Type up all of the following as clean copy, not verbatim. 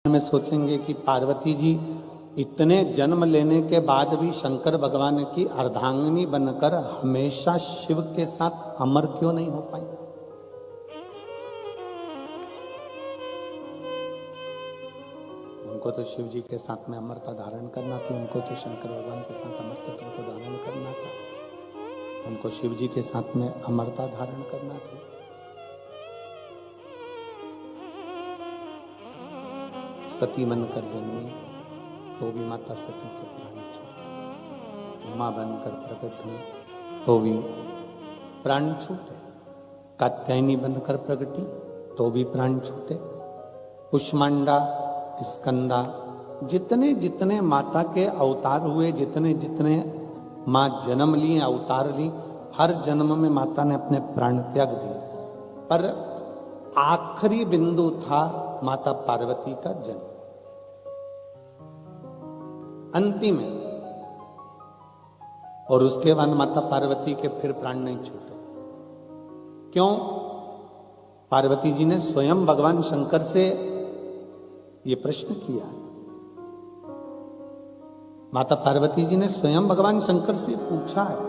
में सोचेंगे कि पार्वती जी इतने जन्म लेने के बाद भी शंकर भगवान की अर्धांगिनी बनकर हमेशा शिव के साथ अमर क्यों नहीं हो पाई। उनको तो शिव जी के साथ में अमरता धारण करना थी, उनको तो शंकर भगवान के साथ अमरता को धारण करना था, उनको शिव जी के साथ में अमरता धारण करना थी। सती बनकर जन्मी तो भी माता सती के प्राण छूटे, उमा बनकर प्रकट हुई तो भी प्राण छूटे, कात्यायनी बनकर प्रकटी तो भी प्राण छूटे, कुष्मांडा, स्कंदा, जितने जितने माता के अवतार हुए, जितने जितने माँ जन्म ली, अवतार ली, हर जन्म में माता ने अपने प्राण त्याग दिए, पर आखिरी बिंदु था माता पार्वती का जन्म, अंतिम है। और उसके बाद माता पार्वती के फिर प्राण नहीं छूटे। क्यों? पार्वती जी ने स्वयं भगवान शंकर से ये प्रश्न किया। माता पार्वती जी ने स्वयं भगवान शंकर से पूछा है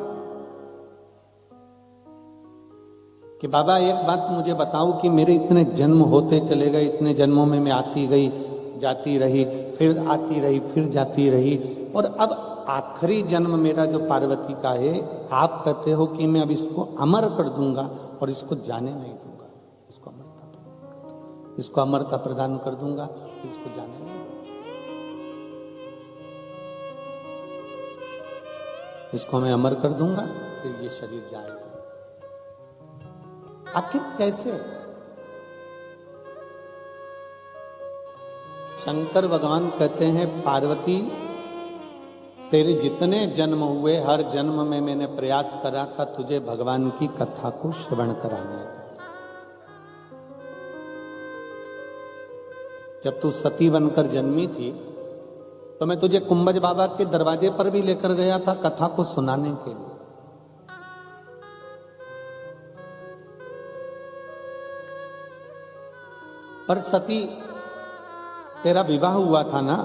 कि बाबा एक बात मुझे बताओ कि मेरे इतने जन्म होते चले गए, इतने जन्मों में मैं आती गई, जाती रही, फिर आती रही, फिर जाती रही, और अब आखिरी जन्म मेरा जो पार्वती का है, आप कहते हो कि मैं अब इसको अमर कर दूंगा और इसको जाने नहीं दूंगा, इसको अमरता प्रदान कर दूंगा, इसको जाने नहीं दूंगा, इसको मैं अमर कर दूंगा, फिर ये शरीर जाएगा। आखिर कैसे? शंकर भगवान कहते हैं, पार्वती तेरे जितने जन्म हुए, हर जन्म में मैंने प्रयास करा था तुझे भगवान की कथा को श्रवण कराने का। जब तू सती बनकर जन्मी थी तो मैं तुझे कुंभज बाबा के दरवाजे पर भी लेकर गया था कथा को सुनाने के लिए, पर सती तेरा विवाह हुआ था ना,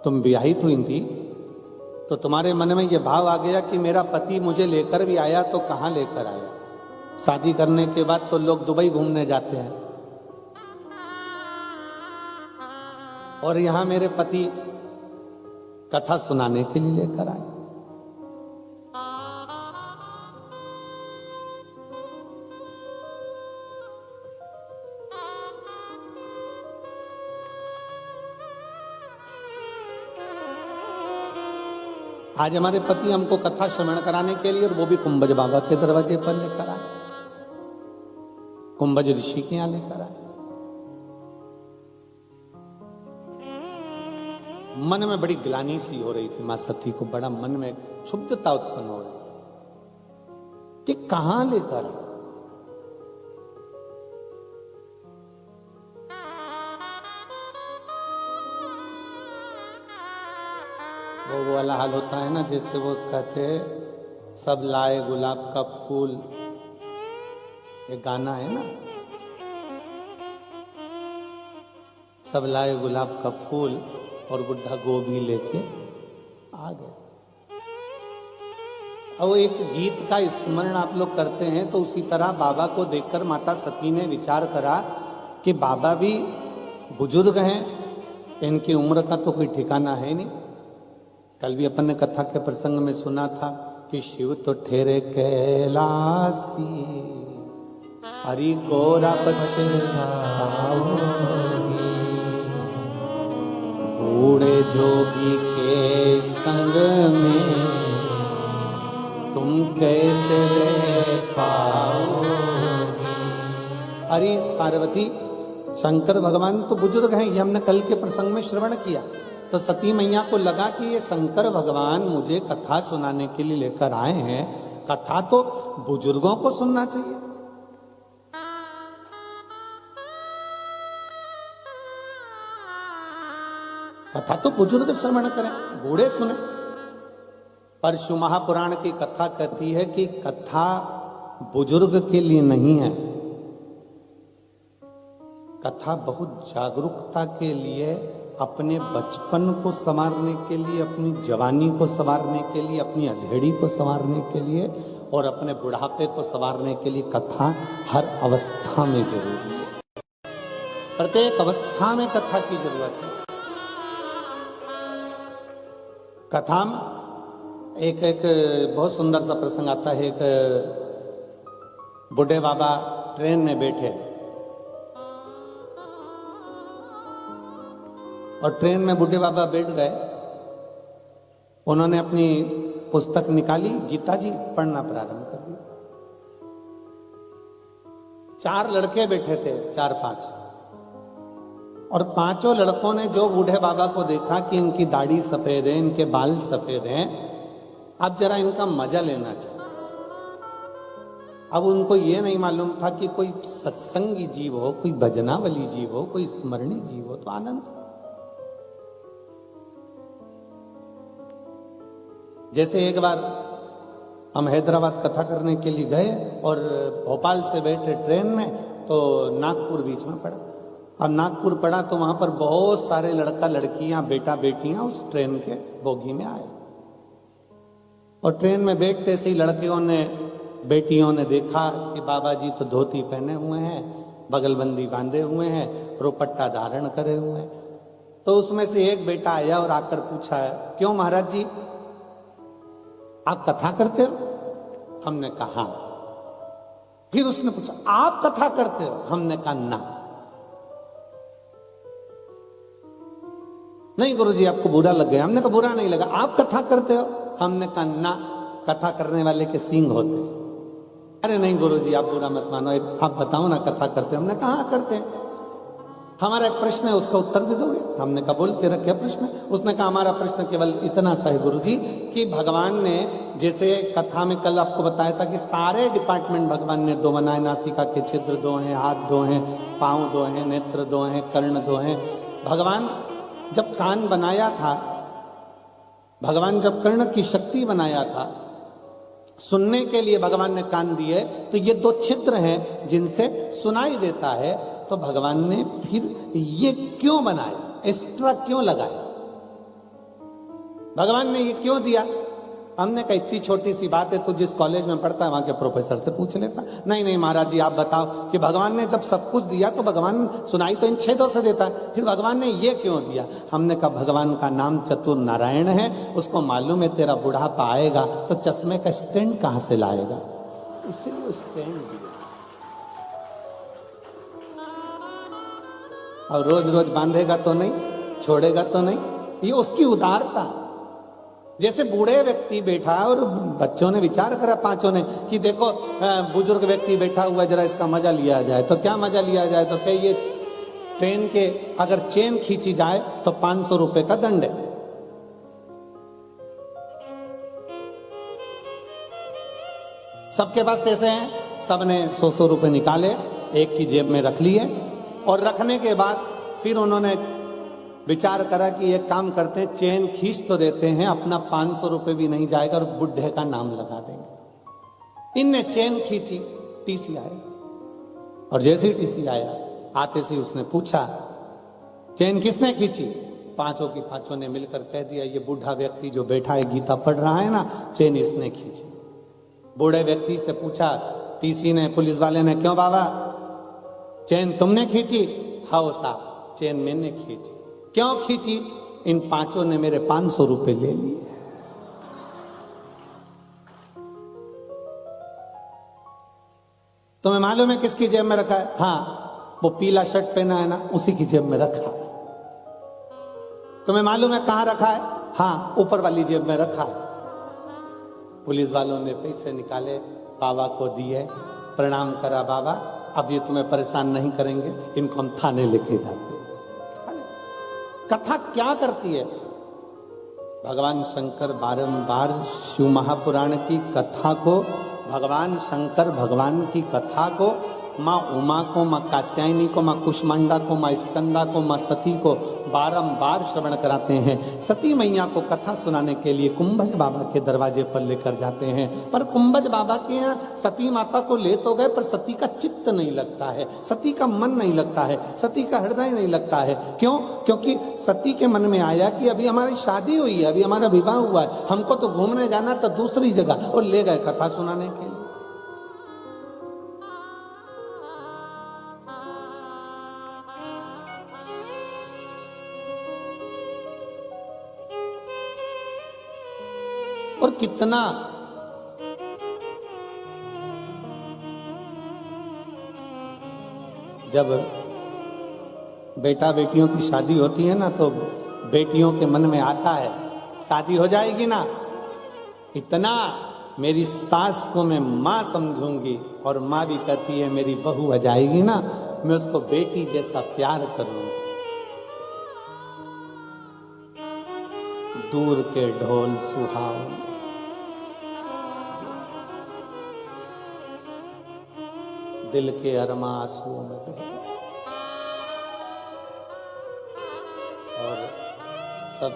तुम विवाहित हुई थी, तो तुम्हारे मन में यह भाव आ गया कि मेरा पति मुझे लेकर भी आया तो कहां लेकर आया। शादी करने के बाद तो लोग दुबई घूमने जाते हैं और यहां मेरे पति कथा सुनाने के लिए लेकर आए। आज हमारे पति हमको कथा श्रवण कराने के लिए, और वो भी कुंभज बाबा के दरवाजे पर लेकर आए, कुंभज ऋषि के यहां लेकर आए। मन में बड़ी ग्लानि सी हो रही थी मां सती को, बड़ा मन में क्षुब्धता उत्पन्न हो रही थी कि कहां लेकर आए। वो वाला हाल होता है ना, जैसे वो कहते सब लाए गुलाब का फूल, ये गाना है ना, सब लाए गुलाब का फूल और बुढ़ा गोभी लेके आ गए। अब एक गीत का स्मरण आप लोग करते हैं तो उसी तरह बाबा को देखकर माता सती ने विचार करा कि बाबा भी बुजुर्ग हैं, इनकी उम्र का तो कोई ठिकाना है नहीं। कल भी अपन ने कथा के प्रसंग में सुना था कि शिव तो ठहरे कैलासी, हरि कोरा पछताओगी, बूढ़े जोगी के संग में तुम कैसे रह पाओगी। हरि पार्वती, शंकर भगवान तो बुजुर्ग हैं, ये हमने कल के प्रसंग में श्रवण किया। तो सती मैया को लगा कि ये शंकर भगवान मुझे कथा सुनाने के लिए लेकर आए हैं, कथा तो बुजुर्गों को सुनना चाहिए। कथा तो बुजुर्ग श्रवण करें, बूढ़े सुने। परशु महापुराण की कथा कहती है कि कथा बुजुर्ग के लिए नहीं है, कथा बहुत जागरूकता के लिए, अपने बचपन को संवारने के लिए, अपनी जवानी को संवारने के लिए, अपनी अधेड़ी को संवारने के लिए और अपने बुढ़ापे को संवारने के लिए कथा हर अवस्था में जरूरी है। प्रत्येक अवस्था में कथा की जरूरत है। कथा में एक बहुत सुंदर सा प्रसंग आता है। एक बूढ़े बाबा ट्रेन में बैठे और ट्रेन में बूढ़े बाबा बैठ गए। उन्होंने अपनी पुस्तक निकाली, गीता जी पढ़ना प्रारंभ कर दिया। 4 लड़के बैठे थे, 4-5, और 5 लड़कों ने जो बूढ़े बाबा को देखा कि इनकी दाढ़ी सफेद है, इनके बाल सफेद हैं, अब जरा इनका मजा लेना चाहिए। अब उनको ये नहीं मालूम था कि कोई सत्संगी जीव हो, कोई भजनावली जीव हो, कोई स्मरणी जीव हो तो आनंद। जैसे एक बार हम हैदराबाद कथा करने के लिए गए और भोपाल से बैठे ट्रेन में, तो नागपुर बीच में पड़ा। अब नागपुर पड़ा तो वहां पर बहुत सारे लड़का लड़कियां, बेटा बेटियां उस ट्रेन के बोगी में आए। और ट्रेन में बैठते से ही लड़कियों ने, बेटियों ने देखा कि बाबा जी तो धोती पहने हुए हैं, बगलबंदी बांधे हुए हैं, रोपट्टा धारण करे हुए हैं। तो उसमें से एक बेटा आया और आकर पूछा, क्यों महाराज जी आप कथा करते हो? हमने कहा। फिर उसने पूछा, आप कथा करते हो? हमने कहा ना। नहीं गुरुजी आपको बुरा लग गया। हमने कहा बुरा नहीं लगा। आप कथा करते हो? हमने कहा ना, कथा करने वाले के सींग होते। अरे नहीं गुरुजी आप बुरा मत मानो, आप बताओ ना कथा करते हो? हमने कहा करते हैं। हमारा एक प्रश्न है, उसका उत्तर दे दोगे? हमने कहा बोल तेरा क्या प्रश्न है? उसने कहा हमारा प्रश्न केवल इतना सा है गुरुजी कि भगवान ने, जैसे कथा में कल आपको बताया था कि सारे डिपार्टमेंट भगवान ने 2 बनाए, नासिका के छिद्र 2 हैं, हाथ 2 हैं, पांव 2 हैं, नेत्र 2 हैं, कर्ण 2 हैं। भगवान जब कान बनाया था, भगवान जब कर्ण की शक्ति बनाया था, सुनने के लिए भगवान ने कान दिए, तो ये 2 छिद्र हैं जिनसे सुनाई देता है। तो भगवान ने फिर ये क्यों बनाया, एक्स्ट्रा क्यों लगाया? भगवान ने ये क्यों दिया? हमने कहा इतनी छोटी सी बात है, तो जिस कॉलेज में पढ़ता है वहां के प्रोफेसर से पूछ लेता। नहीं नहीं महाराज जी आप बताओ कि भगवान ने जब सब कुछ दिया तो भगवान सुनाई तो इन छेदों से देता है, फिर भगवान ने ये क्यों दिया? हमने कहा भगवान का नाम चतुर नारायण है, उसको मालूम है तेरा बुढ़ापा आएगा तो चश्मे का स्टैंड कहां से लाएगा, इसलिए स्टैंड दिया। और रोज रोज बांधेगा तो नहीं, छोड़ेगा तो नहीं, ये उसकी उदारता। जैसे बूढ़े व्यक्ति बैठा और बच्चों ने विचार करा 5 ने कि देखो बुजुर्ग व्यक्ति बैठा हुआ, जरा इसका मजा लिया जाए। तो क्या मजा लिया जाए? तो क्या ये ट्रेन के अगर चेन खींची जाए तो 500 रुपए का दंड है। सबके पास पैसे हैं, सबने 100 रुपए निकाले, एक की जेब में रख लिए और रखने के बाद फिर उन्होंने विचार करा कि एक काम करते हैं, चेन खींच तो देते हैं, अपना 500 रुपए भी नहीं जाएगा और बुढ़े का नाम लगा देंगे। इनने चेन खींची, टीसी आया और जैसे ही टीसी आया आते से उसने पूछा चेन किसने खींची? 5 की 5 ने मिलकर कह दिया ये बूढ़ा व्यक्ति जो बैठा है गीता पढ़ रहा है ना, चेन इसने खींची। बूढ़े व्यक्ति से पूछा टीसी ने, पुलिस वाले ने, क्यों बाबा चेन तुमने खींची? हाँ साहब चेन मैंने खींची। क्यों खींची? इन 5 ने मेरे 500 रुपए ले लिए। तुम्हें मालूम है किसकी जेब में रखा है? हाँ वो पीला शर्ट पहना है ना, उसी की जेब में रखा है। तुम्हें मालूम है कहां रखा है? हाँ ऊपर वाली जेब में रखा है। पुलिस वालों ने पैसे निकाले, बाबा को दिए, प्रणाम करा, बाबा अब ये तुम्हें परेशान नहीं करेंगे, इनको हम थाने लेके जाते। कथा क्या करती है? भगवान शंकर बारंबार शिव महापुराण की कथा को, भगवान शंकर भगवान की कथा को माँ उमा को, माँ कात्यायनी को, माँ कुष्मांडा को, माँ स्कंदा को, माँ सती को बारंबार श्रवण कराते हैं। सती मैया को कथा सुनाने के लिए कुंभज बाबा के दरवाजे पर लेकर जाते हैं, पर कुंभज बाबा के यहाँ सती माता को ले तो गए, पर सती का चित्त नहीं लगता है, सती का मन नहीं लगता है, सती का हृदय नहीं लगता है। क्यों? क्योंकि सती के मन में आया कि अभी हमारी शादी हुई है, अभी हमारा विवाह हुआ है, हमको तो घूमने जाना तो दूसरी जगह, और ले गए कथा सुनाने के लिए। और कितना जब बेटा बेटियों की शादी होती है ना, तो बेटियों के मन में आता है शादी हो जाएगी ना, इतना मेरी सास को मैं माँ समझूंगी, और माँ भी कहती है मेरी बहू हो जाएगी ना, मैं उसको बेटी जैसा प्यार करूंगी। दूर के ढोल सुहावन, दिल के अरमा आंसुओं में बह गए, और सब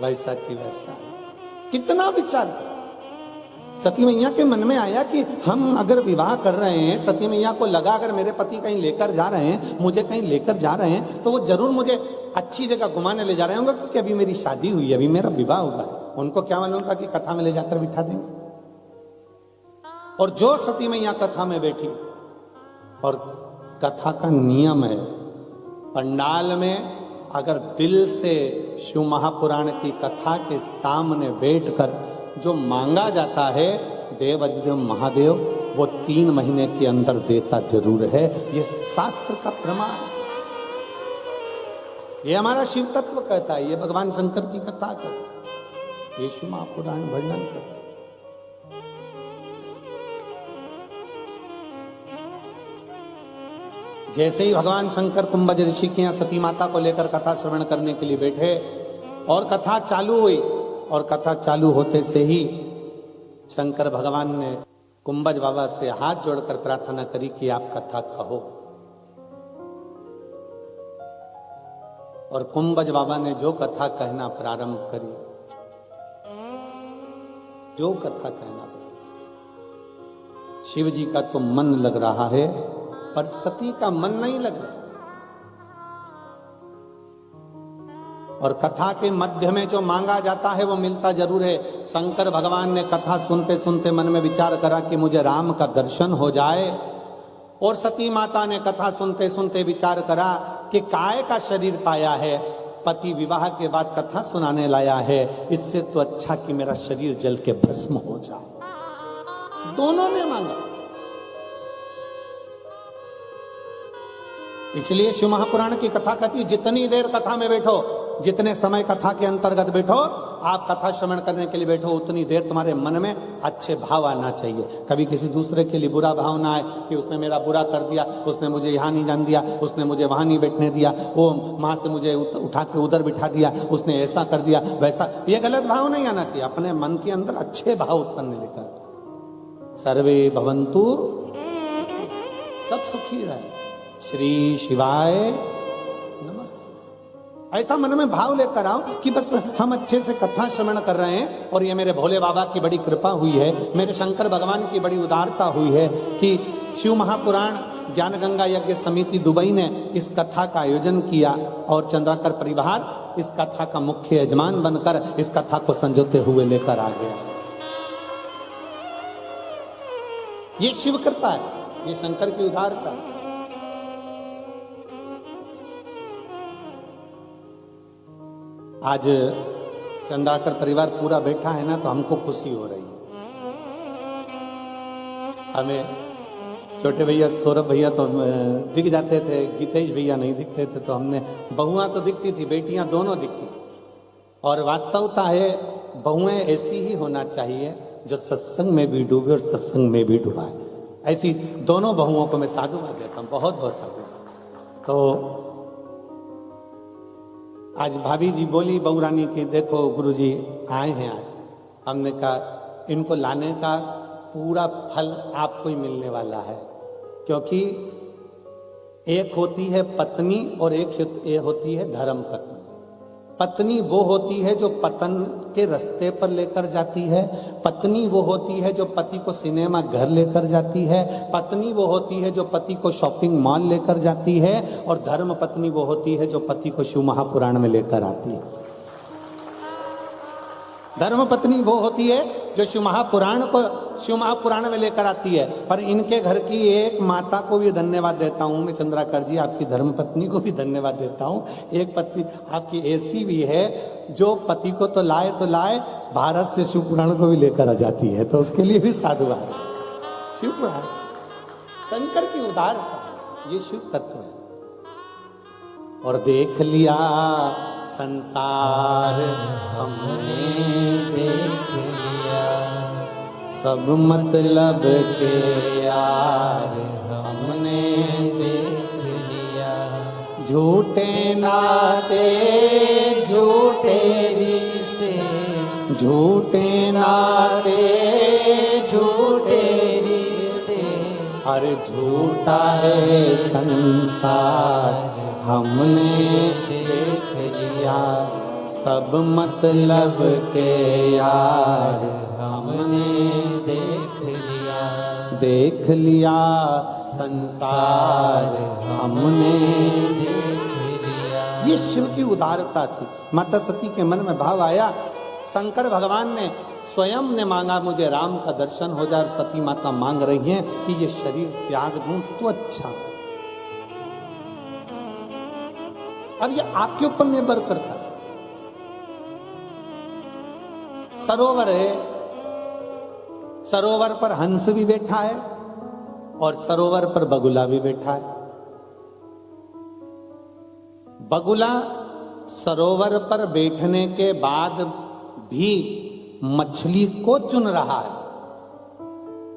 वैसा की वैसा। कितना विचार किया। सती मैया के मन में आया कि हम अगर विवाह कर रहे हैं, सती मैया को लगा अगर मेरे पति कहीं लेकर जा रहे हैं, मुझे कहीं लेकर जा रहे हैं, तो वो जरूर मुझे अच्छी जगह घुमाने ले जा रहे होंगे, क्योंकि अभी मेरी शादी हुई है, अभी मेरा विवाह हुआ है। उनको क्या मालूम था कि कथा में ले जाकर बिठा देंगे। और जो सती मैया कथा में बैठी, और कथा का नियम है पंडाल में अगर दिल से शिव महापुराण की कथा के सामने बैठकर जो मांगा जाता है, देव अधिदेव महादेव वो 3 महीने के अंदर देता जरूर है। ये शास्त्र का प्रमाण, ये हमारा शिव तत्व कहता है, ये भगवान शंकर की कथा कहता है, ये शिव महापुराण वर्णन करता है। जैसे ही भगवान शंकर कुंभज ऋषि के यहाँ सती माता को लेकर कथा श्रवण करने के लिए बैठे, और कथा चालू हुई, और कथा चालू होते से ही शंकर भगवान ने कुंभज बाबा से हाथ जोड़कर प्रार्थना करी कि आप कथा कहो। और कुंभज बाबा ने जो कथा कहना प्रारंभ करी, जो कथा कहना, शिव जी का तो मन लग रहा है, पर सती का मन नहीं लग रहा। और कथा के मध्य में जो मांगा जाता है वो मिलता जरूर है। शंकर भगवान ने कथा सुनते सुनते मन में विचार करा कि मुझे राम का दर्शन हो जाए, और सती माता ने कथा सुनते सुनते विचार करा कि काय का शरीर पाया है, पति विवाह के बाद कथा सुनाने लाया है, इससे तो अच्छा कि मेरा शरीर जल के भस्म हो जाए। दोनों ने मांगा। इसलिए शिव महापुराण की कथा कहती, जितनी देर कथा में बैठो, जितने समय कथा के अंतर्गत बैठो, आप कथा श्रवण करने के लिए बैठो, उतनी देर तुम्हारे मन में अच्छे भाव आना चाहिए। कभी किसी दूसरे के लिए बुरा भाव ना आए कि उसने मेरा बुरा कर दिया, उसने मुझे यहाँ नहीं जान दिया, उसने मुझे वहां नहीं बैठने दिया, वो माँ से मुझे उठा के उधर बिठा दिया, उसने ऐसा कर दिया वैसा। ये गलत भाव नहीं आना चाहिए। अपने मन के अंदर अच्छे भाव उत्पन्न लेकर सर्वे भवन्तु, सब सुखी रहे, श्री शिवाय नमस्ते, ऐसा मन में भाव लेकर आओ कि बस हम अच्छे से कथा श्रवण कर रहे हैं, और ये मेरे भोले बाबा की बड़ी कृपा हुई है, मेरे शंकर भगवान की बड़ी उदारता हुई है कि शिव महापुराण ज्ञान गंगा यज्ञ समिति दुबई ने इस कथा का आयोजन किया, और चंद्राकर परिवार इस कथा का मुख्य यजमान बनकर इस कथा को संजोते हुए लेकर आ गया। ये शिव कृपा है, ये शंकर की उदारता है। आज चंद्राकर परिवार पूरा बैठा है ना, तो हमको खुशी हो रही है। हमें छोटे भैया सौरभ भैया तो दिख जाते थे, गीतेश भैया नहीं दिखते थे, तो हमने बहुआं तो दिखती थी, बेटियां दोनों दिखती। और वास्तवता है बहुएं ऐसी ही होना चाहिए जो सत्संग में भी डूबे और सत्संग में भी डुबाए। ऐसी दोनों बहुओं को मैं साधुवाद देता हूँ, बहुत बहुत साधु। तो आज भाभी जी बोली बहू रानी की, देखो गुरुजी आए हैं आज, हमने कहा इनको लाने का पूरा फल आपको ही मिलने वाला है। क्योंकि एक होती है पत्नी और एक होती है धर्म पत्नी। पत्नी वो होती है जो पतन के रास्ते पर लेकर जाती है, पत्नी वो होती है जो पति को सिनेमा घर लेकर जाती है, पत्नी वो होती है जो पति को शॉपिंग मॉल लेकर जाती है, और धर्म पत्नी वो होती है जो पति को शिव महापुराण में लेकर आती है। धर्म पत्नी वो होती है जो शिव महापुराण में लेकर आती है। पर इनके घर की एक माता को भी धन्यवाद देता हूं मैं, चंद्राकर जी, आपकी धर्म पत्नी को भी धन्यवाद देता हूं। एक पत्नी आपकी ऐसी भी है जो पति को तो लाए भारत से शिव पुराण को भी लेकर आ जाती है, तो उसके लिए भी साधुवाद। शिव पुराण शंकर की उदारता, ये शिव तत्व है। और देख लिया संसार हमने देख लिया, सब मतलब के यार हमने देख लिया, झूठे नाते झूठे रिश्ते, झूठे नाते झूठे रिश्ते, अरे झूठा है संसार हमने देख लिया, सब मतलब के यार हमने देख लिया संसार हमने देख लिया। ये शिव की उदारता थी। माता सती के मन में भाव आया, शंकर भगवान ने स्वयं ने मांगा मुझे राम का दर्शन हो जाए, और सती माता मांग रही हैं कि ये शरीर त्याग दूं तो अच्छा है। अब ये आपके ऊपर निर्भर करता है। सरोवर है, सरोवर पर हंस भी बैठा है और सरोवर पर बगुला भी बैठा है। बगुला सरोवर पर बैठने के बाद भी मछली को चुन रहा है,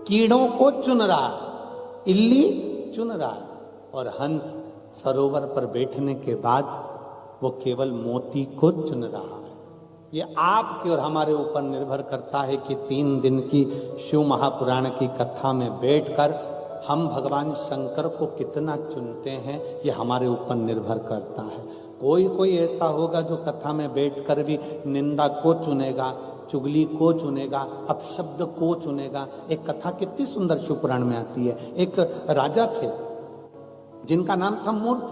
कीड़ों को चुन रहा है, इल्ली चुन रहा है, और हंस सरोवर पर बैठने के बाद वो केवल मोती को चुन रहा है। ये आपके और हमारे ऊपर निर्भर करता है कि 3 दिन की शिव महापुराण की कथा में बैठकर हम भगवान शंकर को कितना चुनते हैं, ये हमारे ऊपर निर्भर करता है। कोई ऐसा होगा जो कथा में बैठकर भी निंदा को चुनेगा, चुगली को चुनेगा, अपशब्द को चुनेगा। एक कथा कितनी सुंदर शिव पुराण में आती है। एक राजा थे जिनका नाम था मूर्त।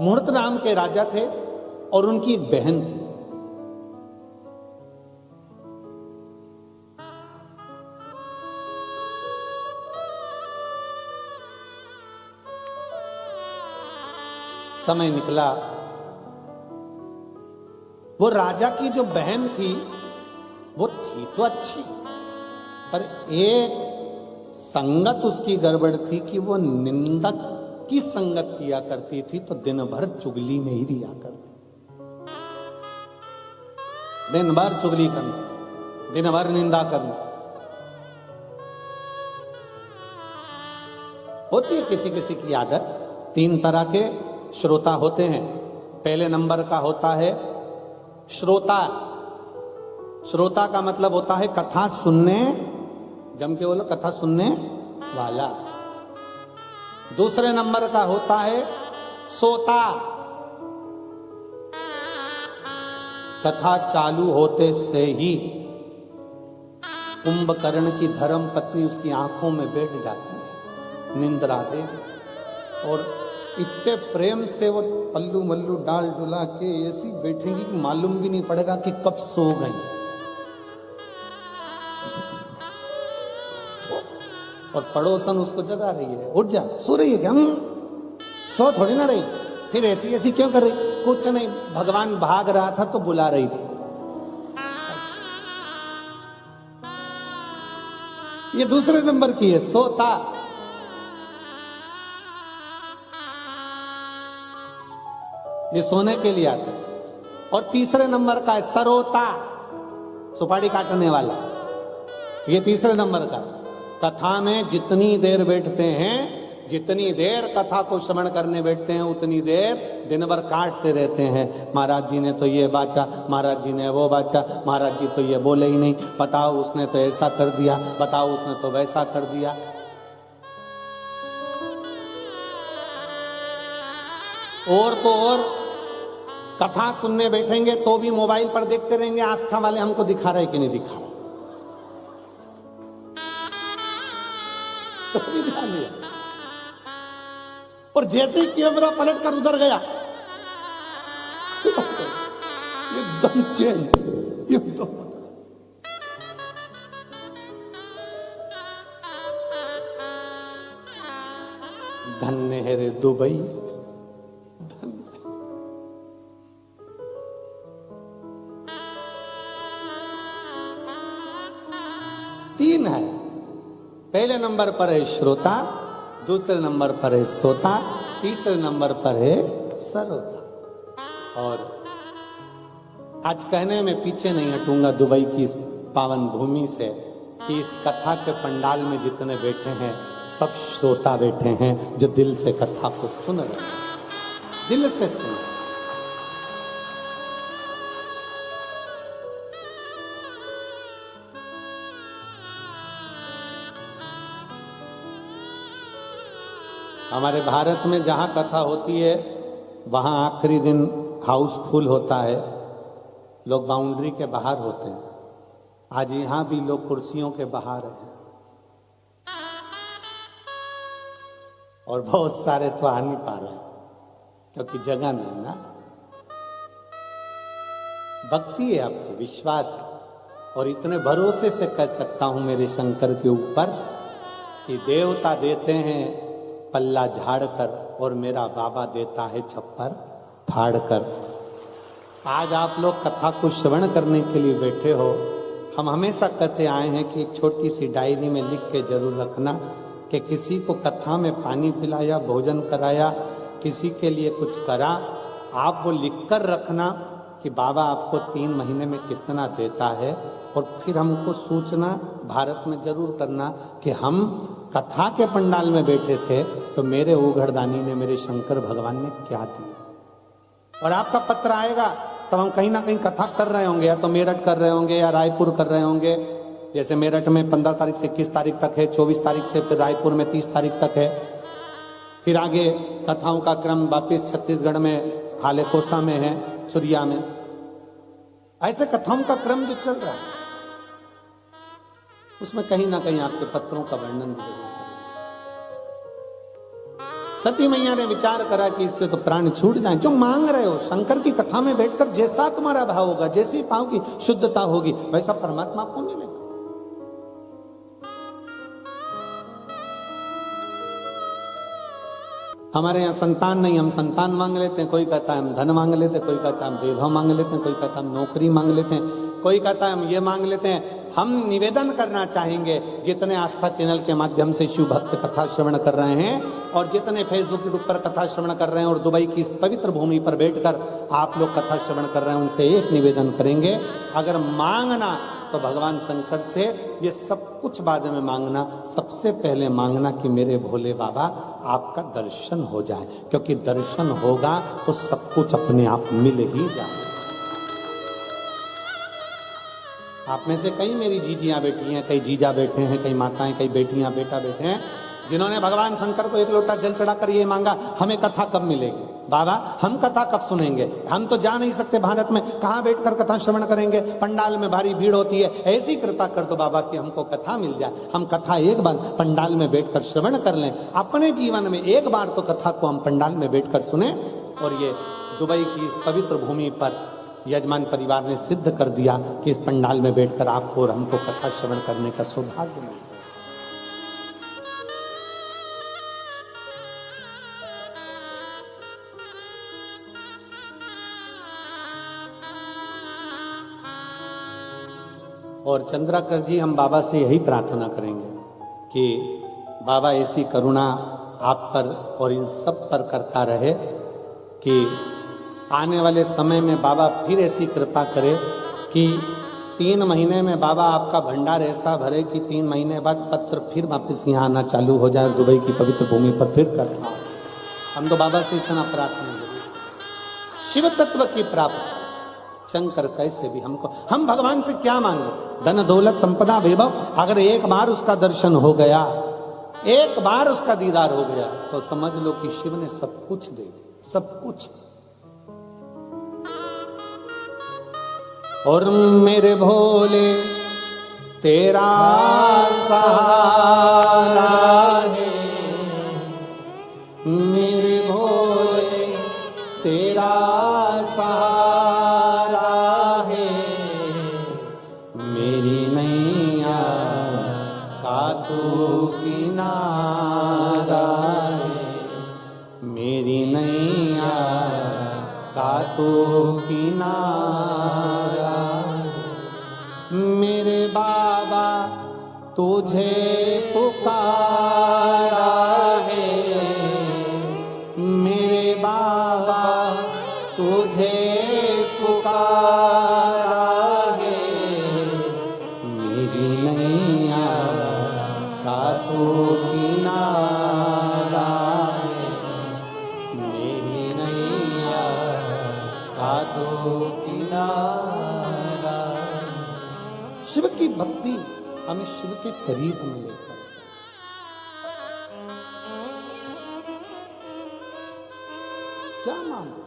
मूर्त नाम के राजा थे और उनकी एक बहन थी। समय निकला, वो राजा की जो बहन थी वो थी तो अच्छी, पर एक संगत उसकी गड़बड़ थी कि वो निंदक की संगत किया करती थी, तो दिन भर चुगली में ही रिया करती, दिन भर चुगली करना, दिन भर निंदा करना। होती है किसी किसी की आदत। 3 तरह के श्रोता होते हैं। पहले नंबर का होता है श्रोता। श्रोता का मतलब होता है कथा सुनने, जम के बोलो, कथा सुनने वाला। दूसरे नंबर का होता है सोता। कथा चालू होते से ही कुंभकर्ण की धर्म पत्नी उसकी आंखों में बैठ जाती है, निंद्रा दे, और इतने प्रेम से वो पल्लू मल्लू डाल डुला के ऐसी बैठेंगी कि मालूम भी नहीं पड़ेगा कि कब सो गई। और पड़ोसन उसको जगा रही है, उठ जा, सो रही है क्या? सो थोड़ी ना रही, फिर ऐसी ऐसी क्यों कर रही? कुछ नहीं, भगवान भाग रहा था तो बुला रही थी। ये दूसरे नंबर की है सोता। ये सोने के लिए आता है। और तीसरे नंबर का है सरोता, सुपारी काटने वाला। ये तीसरे नंबर का। कथा में जितनी देर बैठते हैं जितनी देर कथा को श्रवण करने बैठते हैं उतनी देर दिन भर काटते रहते हैं। महाराज जी ने तो ये बाचा, महाराज जी ने वो बाचा, महाराज जी तो ये बोले ही नहीं, बताओ उसने तो ऐसा कर दिया, बताओ उसने तो वैसा कर दिया। और तो और कथा सुनने बैठेंगे तो भी मोबाइल पर देखते रहेंगे, आस्था वाले हमको दिखा रहे कि नहीं दिखा रहे, तो भी ध्यान दिया। और जैसे ही कैमरा पलट कर उधर गया एकदम चेंज, एकदम धन्य है रे दुबई, तीन है। पहले नंबर पर है श्रोता, दूसरे नंबर पर है सोता, तीसरे नंबर पर है सरोता। और आज कहने में पीछे नहीं हटूंगा दुबई की इस पावन भूमि से कि इस कथा के पंडाल में जितने बैठे हैं सब श्रोता बैठे हैं जो दिल से कथा को सुन रहे हैं, दिल से सुन रहे हैं। हमारे भारत में जहां कथा होती है वहां आखिरी दिन हाउसफुल होता है, लोग बाउंड्री के बाहर होते हैं। आज यहां भी लोग कुर्सियों के बाहर हैं और बहुत सारे तो आ नहीं पा रहे क्योंकि जगह नहीं ना। भक्ति है, आपकी विश्वास है। और इतने भरोसे से कह सकता हूं मेरे शंकर के ऊपर कि देवता देते हैं पल्ला झाड़ कर और मेरा बाबा देता है छप्पर फाड़ कर। आज आप लोग कथा को श्रवण करने के लिए बैठे हो, हम हमेशा कहते आए हैं कि एक छोटी सी डायरी में लिख के जरूर रखना कि किसी को कथा में पानी पिलाया, भोजन कराया, किसी के लिए कुछ करा, आप वो लिख कर रखना कि बाबा आपको 3 महीने में कितना देता है। और फिर हमको सूचना भारत में जरूर करना कि हम कथा के पंडाल में बैठे थे तो मेरे उघड़दानी ने, मेरे शंकर भगवान ने क्या दिया। और आपका पत्र आएगा तब हम कहीं ना कहीं कथा कर रहे होंगे, या तो मेरठ कर रहे होंगे या रायपुर कर रहे होंगे। जैसे मेरठ में 15 तारीख से 21 तारीख तक है, 24 तारीख से फिर रायपुर में 30 तारीख तक है। फिर आगे कथाओं का क्रम वापिस छत्तीसगढ़ में हालेकोसा में है, सुरिया में। ऐसे कथाओं का क्रम जो चल रहा है उसमें कहीं ना कहीं आपके पत्रों का वर्णन भी जरूर है। सती मैया ने विचार करा कि इससे तो प्राण छूट जाए। जो मांग रहे हो शंकर की कथा में बैठकर, जैसा तुम्हारा भाव होगा, जैसी भाव की शुद्धता होगी, वैसा परमात्मा आपको मिलेगा। हमारे यहाँ संतान नहीं, हम संतान मांग लेते हैं। कोई कहता है हम धन मांग लेते हैं, कोई कहता है हम वैभव मांग लेते हैं, कोई कहता है हम नौकरी मांग लेते हैं, कोई कहता है हम ये मांग लेते हैं। हम निवेदन करना चाहेंगे जितने आस्था चैनल के माध्यम से शिव भक्त कथा श्रवण कर रहे हैं और जितने फेसबुक यूट्यूब पर कथा श्रवण कर रहे हैं और दुबई की इस पवित्र भूमि पर बैठकर आप लोग कथा श्रवण कर रहे हैं, उनसे एक निवेदन करेंगे, अगर मांगना तो भगवान शंकर से ये सब कुछ बाद में मांगना, सबसे पहले मांगना कि मेरे भोले बाबा आपका दर्शन हो जाए, क्योंकि दर्शन होगा तो सब कुछ अपने आप मिल ही जाए। आप में से कई मेरी जीजियां बैठी हैं, कई जीजा बैठे हैं, कई माताएं, कई बेटियां बेटा बैठे हैं जिन्होंने भगवान शंकर को एक लोटा जल चढ़ाकर ये मांगा, हमें कथा कब मिलेगी बाबा, हम कथा कब सुनेंगे। हम तो जा नहीं सकते भारत में, कहाँ बैठकर कथा श्रवण करेंगे, पंडाल में भारी भीड़ होती है। ऐसी कृपा कर दो बाबा कि हमको कथा मिल जाए, हम कथा एक बार पंडाल में बैठकर श्रवण कर लें। अपने जीवन में एक बार तो कथा को हम पंडाल में बैठकर सुने। और ये दुबई की इस पवित्र भूमि पर यजमान परिवार ने सिद्ध कर दिया कि इस पंडाल में बैठकर आपको और हमको कथा श्रवण करने का सौभाग्य मिला। और चंद्राकर जी, हम बाबा से यही प्रार्थना करेंगे कि बाबा ऐसी करुणा आप पर और इन सब पर करता रहे कि आने वाले समय में बाबा फिर ऐसी कृपा करे कि 3 महीने में बाबा आपका भंडार ऐसा भरे कि 3 महीने बाद पत्र फिर वापस यहाँ आना चालू हो जाए, दुबई की पवित्र भूमि पर फिर कथा। हम तो बाबा से इतना प्रार्थना करें शिव तत्व की प्राप्ति। शंकर कैसे भी हमको, हम भगवान से क्या मांगे? धन दौलत संपदा वैभव। अगर एक बार उसका दर्शन हो गया, एक बार उसका दीदार हो गया, तो समझ लो कि शिव ने सब कुछ दे दिया, सब कुछ। और मेरे भोले तेरा सहारा है, मेरे भोले तेरा सहारा है, मेरी नैया का तू किनारा है, मेरी नैया का तू किनारा। मेरे बाबा तुझे पुकारा है, मेरे बाबा तुझे पुकारा है, मेरी नैया का तू किनारा है, मेरी नैया का तू किनारा। शिव की भक्ति हमें शिव के करीब में लेकर जाए। क्या मांगो?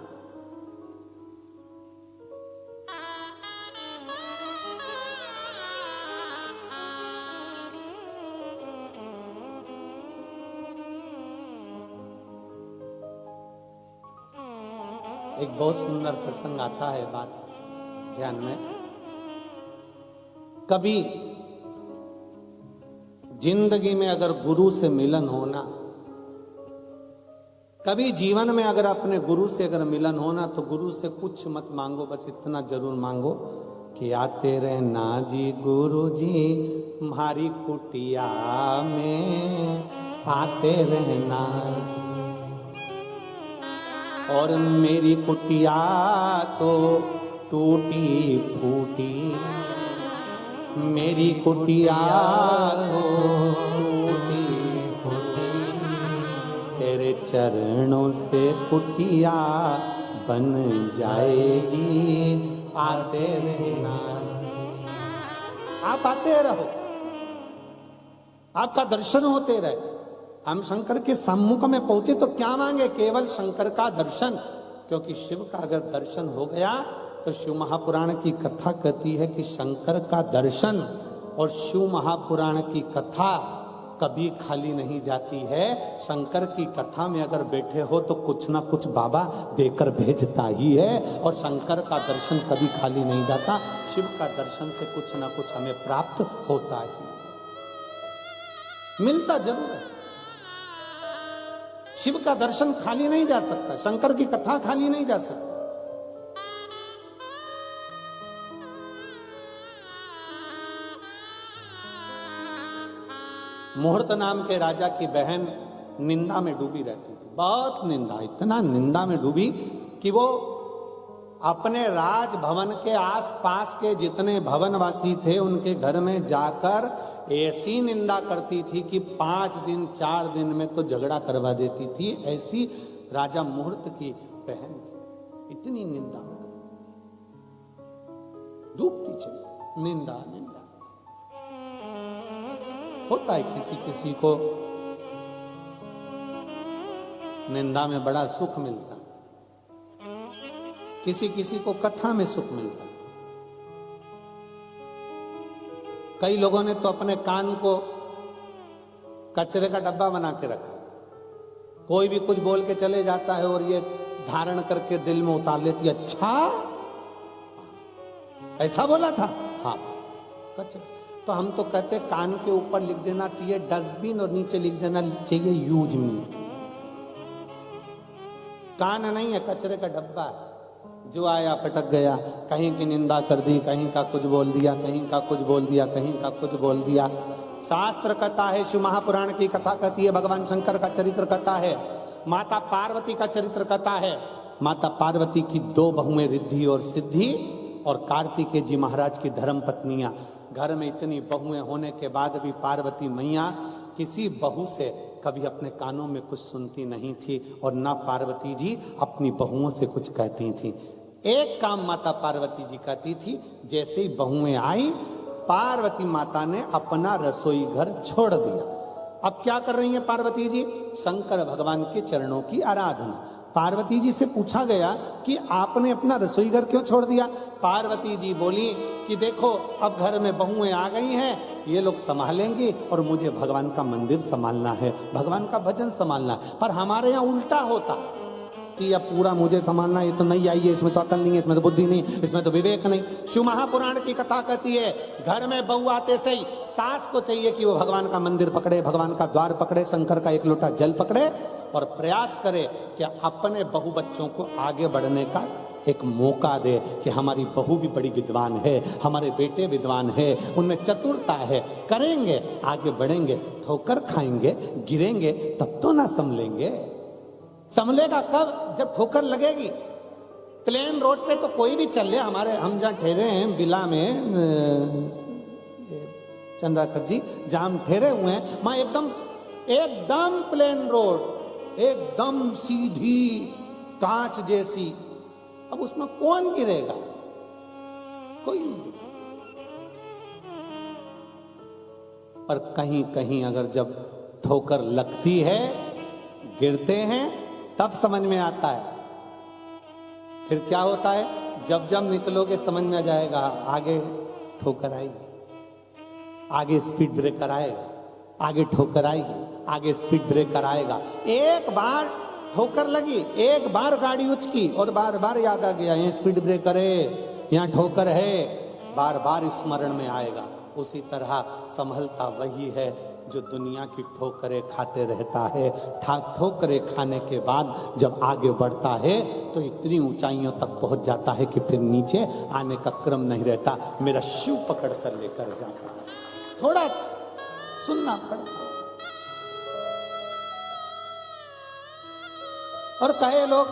एक बहुत सुंदर प्रसंग आता है, बात ध्यान में। कभी जिंदगी में अगर गुरु से मिलन होना, कभी जीवन में अगर अपने गुरु से अगर मिलन होना, तो गुरु से कुछ मत मांगो, बस इतना जरूर मांगो कि आते रहना जी गुरु जी हमारी कुटिया में, आते रहना जी। और मेरी कुटिया तो टूटी फूटी, मेरी कुटिया तो टूटी फूटी, तेरे चरणों से कुटिया बन जाएगी, आते रहना जी। आप आते रहो, आपका दर्शन होते रहे। हम शंकर के सम्मुख में पहुंचे तो क्या मांगे? केवल शंकर का दर्शन। क्योंकि शिव का अगर दर्शन हो गया तो शिव महापुराण की कथा कहती है कि शंकर का दर्शन और शिव महापुराण की कथा कभी खाली नहीं जाती है। शंकर की कथा में अगर बैठे हो तो कुछ ना कुछ बाबा देकर भेजता ही है, और शंकर का दर्शन कभी खाली नहीं जाता। शिव का दर्शन से कुछ ना कुछ हमें प्राप्त होता ही, मिलता जरूर है। शिव का दर्शन खाली नहीं जा सकता, शंकर की कथा खाली नहीं जा सकती। मुहूर्त नाम के राजा की बहन निंदा में डूबी रहती थी, बहुत निंदा, इतना निंदा में डूबी कि वो अपने राजभवन के आसपास के जितने भवनवासी थे उनके घर में जाकर ऐसी निंदा करती थी कि 5 दिन 4 दिन में तो झगड़ा करवा देती थी। ऐसी राजा मुहूर्त की बहन थी, इतनी निंदा हो गई, डूबती चली, निंदा निंदा। होता है किसी किसी को निंदा में बड़ा सुख मिलता है, किसी किसी को कथा में सुख मिलता है। कई लोगों ने तो अपने कान को कचरे का डब्बा बना के रखा, कोई भी कुछ बोल के चले जाता है और ये धारण करके दिल में उतार लेती है, अच्छा ऐसा बोला था, हाँ कचरे। तो हम तो कहते कान के ऊपर लिख देना चाहिए डस्टबिन और नीचे लिख देना चाहिए यूज मी। कान नहीं है, कचरे का डब्बा है, जो आया पटक गया, कहीं की निंदा कर दी, कहीं का कुछ बोल दिया, कहीं का कुछ बोल दिया, कहीं का कुछ बोल दिया। शास्त्र कहता है, शिव महापुराण की कथा कहती है, भगवान शंकर का चरित्र कहता है, माता पार्वती का चरित्र कहता है। माता पार्वती की 2 बहुएं रिद्धि और सिद्धि, और कार्तिकेय जी महाराज की धर्म पत्नियां, घर में इतनी बहुएं होने के बाद भी पार्वती मैया किसी बहू से कभी अपने कानों में कुछ सुनती नहीं थी और ना पार्वती जी अपनी बहुओं से कुछ कहती थी। एक काम माता पार्वती जी कहती थी, जैसे ही बहुएं आई पार्वती माता ने अपना रसोई घर छोड़ दिया। अब क्या कर रही हैं पार्वती जी? शंकर भगवान के चरणों की आराधना। पार्वती जी से पूछा गया कि आपने अपना रसोई घर क्यों छोड़ दिया? पार्वती जी बोली कि देखो अब घर में बहुएं आ गई हैं, ये लोग संभालेंगी और मुझे भगवान का मंदिर संभालना है, भगवान का भजन संभालना। पर हमारे यहाँ उल्टा होता कि अब पूरा मुझे संभालना, ये तो नहीं आई है, इसमें तो अकल नहीं है, इसमें तो बुद्धि नहीं, इसमें तो विवेक नहीं। शिव महापुराण की कथा कहती है घर में बहू आते से ही सास को चाहिए कि वो भगवान का मंदिर पकड़े, भगवान का द्वार पकड़े, शंकर का एक लोटा जल पकड़े और प्रयास करे कि अपने बहू बच्चों को आगे बढ़ने का एक मौका दे कि हमारी बहू भी बड़ी विद्वान है, हमारे बेटे विद्वान है, उनमें चतुरता है, करेंगे आगे बढ़ेंगे, ठोकर खाएंगे गिरेंगे तब तो ना संभलेंगे। संभलेगा कब? जब ठोकर लगेगी। प्लेन रोड पे तो कोई भी चल ले, हमारे हम जहाँ ठहरे हैं विला में चंद्राकर जी जहाँ हम ठहरे हुए हैं, वहां एकदम प्लेन रोड, एकदम सीधी कांच जैसी। अब उसमें कौन गिरेगा? कोई नहीं गिरेगा। पर कहीं कहीं अगर जब ठोकर लगती है, गिरते हैं, तब समझ में आता है। फिर क्या होता है? जब जब निकलोगे समझ में आ जाएगा, आगे ठोकर आएगी, आगे स्पीड ब्रेकर आएगा, आगे ठोकर आएगी, आगे स्पीड ब्रेकर आएगा। एक बार ठोकर लगी, एक बार गाड़ी उचकी और बार बार याद आ गया यहाँ स्पीड ब्रेकर है, यहाँ ठोकर है, बार बार स्मरण में आएगा। उसी तरह संभलता वही है जो दुनिया की ठोकरें खाते रहता है। ठोकरें खाने के बाद जब आगे बढ़ता है तो इतनी ऊंचाइयों तक पहुंच जाता है कि फिर नीचे आने का क्रम नहीं रहता। मेरा शिव पकड़ कर लेकर जाता है। थोड़ा सुनना पड़ता। और कहे लोग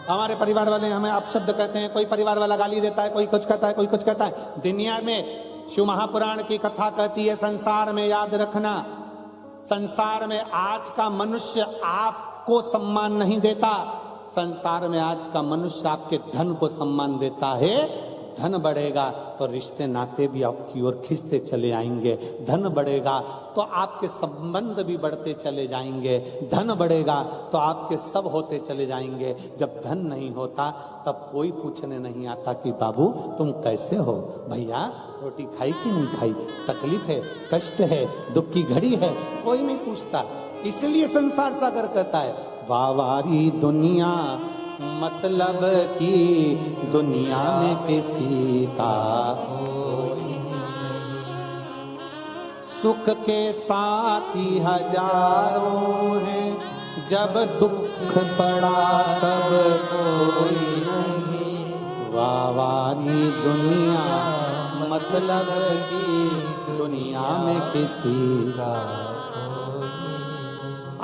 हमारे परिवार वाले हमें अपशब्द कहते हैं, कोई परिवार वाला गाली देता है, कोई कुछ कहता है, कोई कुछ कहता है। दुनिया में शिव महापुराण की कथा कहती है, संसार में याद रखना, संसार में आज का मनुष्य आपको सम्मान नहीं देता, संसार में आज का मनुष्य आपके धन को सम्मान देता है। धन बढ़ेगा तो रिश्ते नाते भी आपकी ओर खिंचते चले आएंगे, धन बढ़ेगा तो आपके संबंध भी बढ़ते चले जाएंगे, धन बढ़ेगा तो आपके सब होते चले जाएंगे। जब धन नहीं होता तब कोई पूछने नहीं आता कि बाबू तुम कैसे हो, भैया रोटी खाई कि नहीं खाई, तकलीफ है, कष्ट है, दुख की घड़ी है, कोई नहीं पूछता। इसलिए संसार सागर कहता है वावारी दुनिया मतलब की दुनिया में किसी का सुख के साथी हजारों हैं, जब दुख पड़ा तब कोई नहीं। वावारी दुनिया मतलब की दुनिया में किसी का।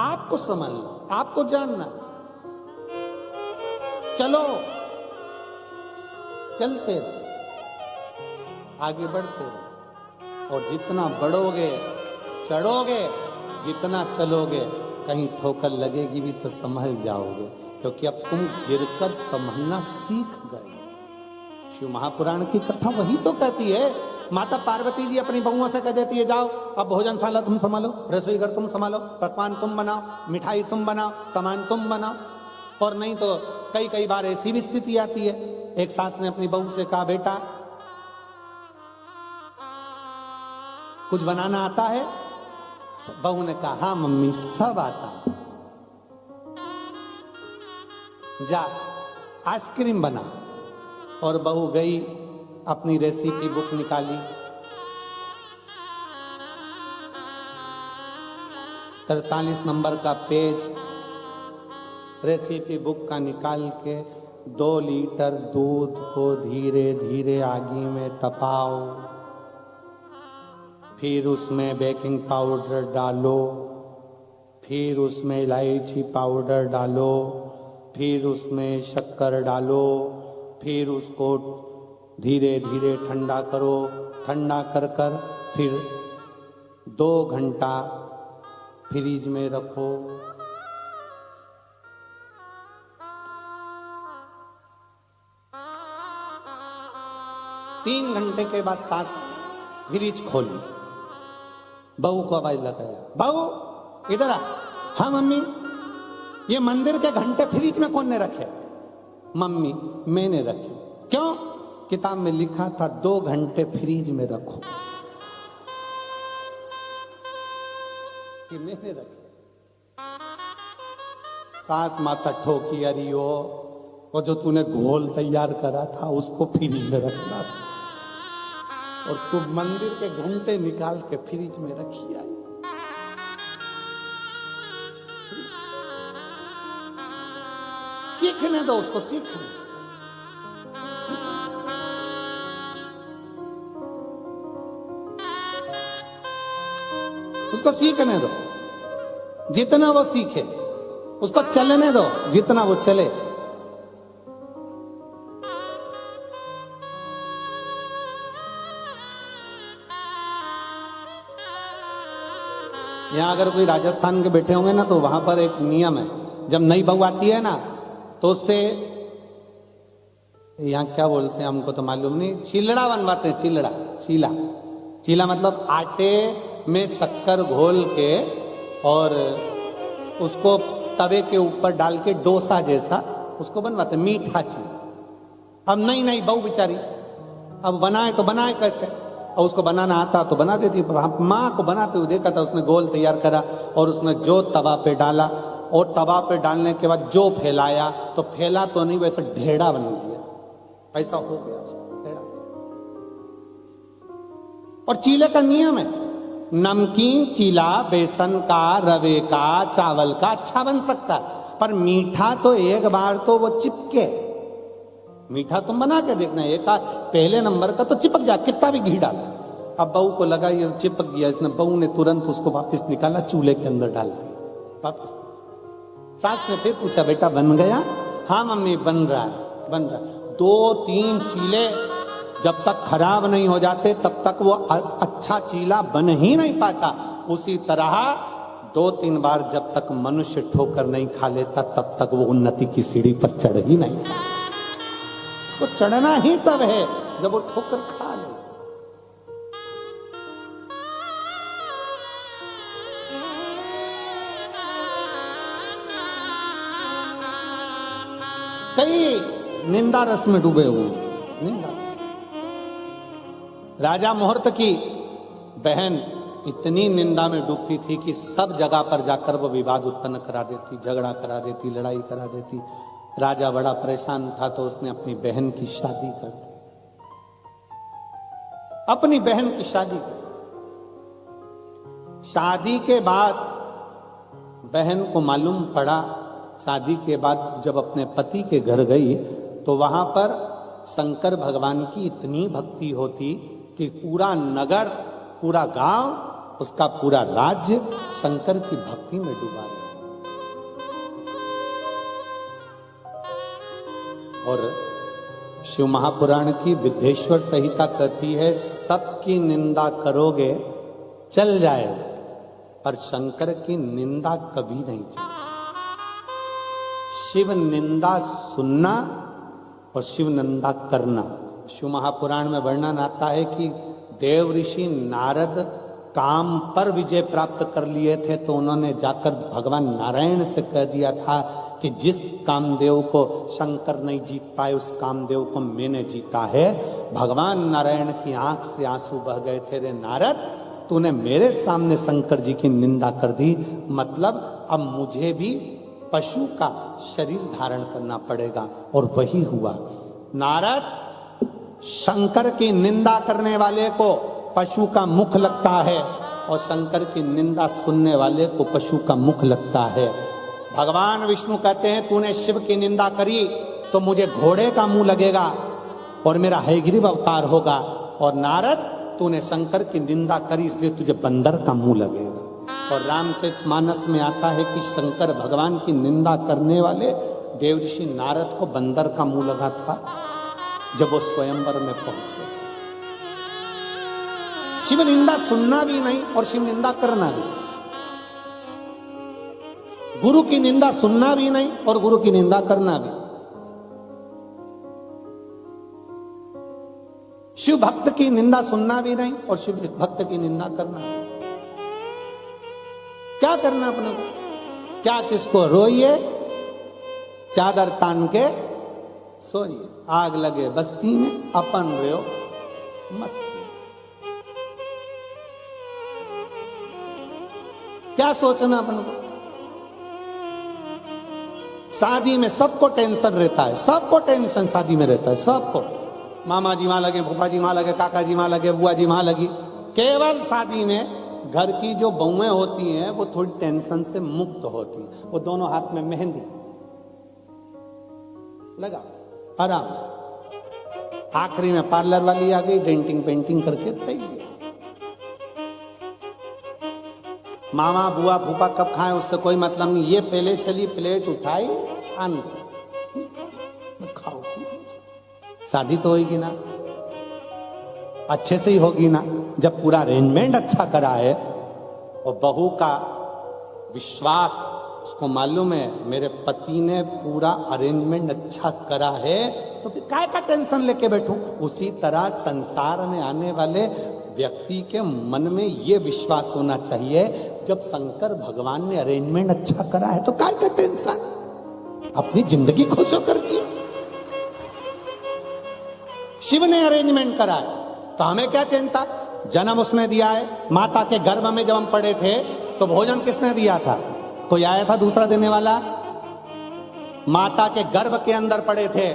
आपको समझना, आपको जानना, चलो चलते रहो, आगे बढ़ते रहो। और जितना बढ़ोगे चढ़ोगे, जितना चलोगे, कहीं ठोकर लगेगी भी तो संभल जाओगे, क्योंकि अब तुम गिरकर संभलना सीख गए। शिव महापुराण की कथा वही तो कहती है। माता पार्वती जी अपनी बहुओं से कह देती है जाओ अब भोजनशाला तुम संभालो, रसोई घर तुम संभालो, पकवान तुम बनाओ, मिठाई तुम बनाओ, सामान तुम बनाओ। और नहीं तो कई कई बार ऐसी भी स्थिति आती है, एक सास ने अपनी बहू से कहा बेटा कुछ बनाना आता है? बहू ने कहा हाँ मम्मी सब आता है। जा आइसक्रीम बना। और बहू गई, अपनी रेसिपी बुक निकाली, 43 नंबर का पेज रेसिपी बुक का निकाल के 2 लीटर दूध को धीरे धीरे आगी में तपाओ, फिर उसमें बेकिंग पाउडर डालो, फिर उसमें इलायची पाउडर डालो, फिर उसमें शक्कर डालो, फिर उसको धीरे धीरे ठंडा करो। ठंडा कर कर फिर 2 घंटा फ्रीज में रखो। तीन घंटे के बाद सास फ्रिज खोली, बहू को आवाज लगाया, बहू इधर आ। हाँ मम्मी। ये मंदिर के घंटे फ्रिज में कौन ने रखे? मम्मी मैंने रखे। क्यों? किताब में लिखा था 2 घंटे फ्रिज में रखो। कि मैंने रखे। सास माता ठोकी, अरे वो जो तूने घोल तैयार करा था उसको फ्रिज में रखना था, और तू मंदिर के घंटे निकाल के फ्रिज में रखी आई। सीखने दो उसको, सीखने उसको सीखने दो, जितना वो सीखे। उसको चलने दो जितना वो चले। यहां अगर कोई राजस्थान के बैठे होंगे ना, तो वहां पर एक नियम है, जब नई बहू आती है ना तो उससे, यहां क्या बोलते हैं हमको तो मालूम नहीं, चिलड़ा बनवाते हैं। चिलड़ा, चीला, चीला मतलब आटे में शक्कर घोल के और उसको तवे के ऊपर डाल के डोसा जैसा उसको बनवाते, मीठा चीला। अब नई बहू बेचारी अब बनाए तो बनाए कैसे, और उसको बनाना आता तो बना देती। पर माँ को बनाते हुए देखा था, उसने गोल तैयार करा और उसने जो तवा पे डाला, और तवा पे डालने के बाद जो फैलाया, तो फैला तो नहीं, वैसे ढेड़ा बन गया, ऐसा हो गया उसको ढेड़ा। और चीले का नियम है, नमकीन चीला बेसन का, रवे का, चावल का अच्छा बन सकता है, पर मीठा तो एक बार तो वो चिपके। मीठा तुम बना के देखना, एक पहले नंबर का तो चिपक जा, कितना भी घी डाल। अब बहू को लगा ये चिपक गया, इसने बहू ने तुरंत उसको वापस निकाला, चूल्हे के अंदर डाल दिया वापस। सास ने फिर पूछा, बेटा बन गया? हाँ मम्मी बन रहा है, बन रहा है। 2-3 चीले जब तक खराब नहीं हो जाते तब तक वो अच्छा चीला बन ही नहीं पाता। उसी तरह 2-3 बार जब तक मनुष्य ठोकर नहीं खा लेता तब तक वो उन्नति की सीढ़ी पर चढ़ ही नहीं। तो चढ़ना ही तब है जब वो ठोकर खा ले। कई निंदा रस में डूबे हुए हैं, निंदा रस। राजा मुहूर्त की बहन इतनी निंदा में डूबती थी कि सब जगह पर जाकर वो विवाद उत्पन्न करा देती, झगड़ा करा देती, लड़ाई करा देती। राजा बड़ा परेशान था तो उसने अपनी बहन की शादी कर दी। अपनी बहन की शादी कर दी। शादी के बाद बहन को मालूम पड़ा, शादी के बाद जब अपने पति के घर गई तो वहां पर शंकर भगवान की इतनी भक्ति होती कि पूरा नगर, पूरा गांव, उसका पूरा राज्य शंकर की भक्ति में डूबा रहता। और शिव महापुराण की विद्येश्वर संहिता कहती है, सबकी निंदा करोगे चल जाएगा, पर शंकर की निंदा कभी नहीं चलेगी। शिव निंदा सुनना और शिव निंदा करना। शिव महापुराण में वर्णन आता है कि देव ऋषि नारद काम पर विजय प्राप्त कर लिए थे, तो उन्होंने जाकर भगवान नारायण से कह दिया था कि जिस कामदेव को शंकर नहीं जीत पाए उस कामदेव को मैंने जीता है। भगवान नारायण की आंख से आंसू बह गए थे, रे नारद तूने मेरे सामने शंकर जी की निंदा कर दी, मतलब अब मुझे भी पशु का शरीर धारण करना पड़ेगा। और वही हुआ। नारद शंकर की निंदा करने वाले को पशु का मुख लगता है और शंकर की निंदा सुनने वाले को पशु का मुख लगता है। भगवान विष्णु कहते हैं, तूने शिव की निंदा करी तो मुझे घोड़े का मुंह लगेगा और मेरा हयग्रीव अवतार होगा, और नारद तूने शंकर की निंदा करी इसलिए तुझे बंदर का मुंह लगेगा। और रामचरितमानस में आता है कि शंकर भगवान की निंदा करने वाले देव ऋषि नारद को बंदर का मुंह लगा था। जब वो स्वयंवर में पहुंचे। शिव निंदा सुनना भी नहीं और शिव निंदा करना भी। गुरु की निंदा सुनना भी नहीं और गुरु की निंदा करना भी। शिव भक्त की निंदा सुनना भी नहीं और शिव भक्त की निंदा करना भी। क्या करना अपने को? क्या किसको रोइए, चादर तान के सोइए। आग लगे बस्ती में, अपन रहो मस्ती। क्या सोचना अपन को? शादी में सबको टेंशन रहता है, सबको टेंशन शादी में रहता है, सबको। मामा जी वहां लगे, फूफा जी वहां लगे, काका जी वहां लगे, बुआ जी वहां लगी। केवल शादी में घर की जो बहुएं होती हैं वो थोड़ी टेंशन से मुक्त होती हैं। वो दोनों हाथ में मेहंदी लगा आराम से। आखिरी में पार्लर वाली आ गई, डेंटिंग पेंटिंग करके तैयार। मामा बुआ फूफा कब खाए उससे कोई मतलब नहीं। ये पहले चली, प्लेट उठाई, अंदर खाओ। शादी तो होगी ना, अच्छे से ही होगी ना, जब पूरा अरेंजमेंट अच्छा करा है और बहू का विश्वास, उसको मालूम है मेरे पति ने पूरा अरेंजमेंट अच्छा करा है, तो फिर काय का टेंशन लेके बैठूं। उसी तरह संसार में आने वाले व्यक्ति के मन में यह विश्वास होना चाहिए, जब शंकर भगवान ने अरेंजमेंट अच्छा करा है तो काय का टेंशन, अपनी जिंदगी खुश होकर जियो। शिव ने अरेंजमेंट करा है तो हमें क्या चिंता। जन्म उसने दिया है। माता के गर्भ में जब हम पड़े थे तो भोजन किसने दिया था? कोई आया था दूसरा देने वाला? माता के गर्भ के अंदर पड़े थे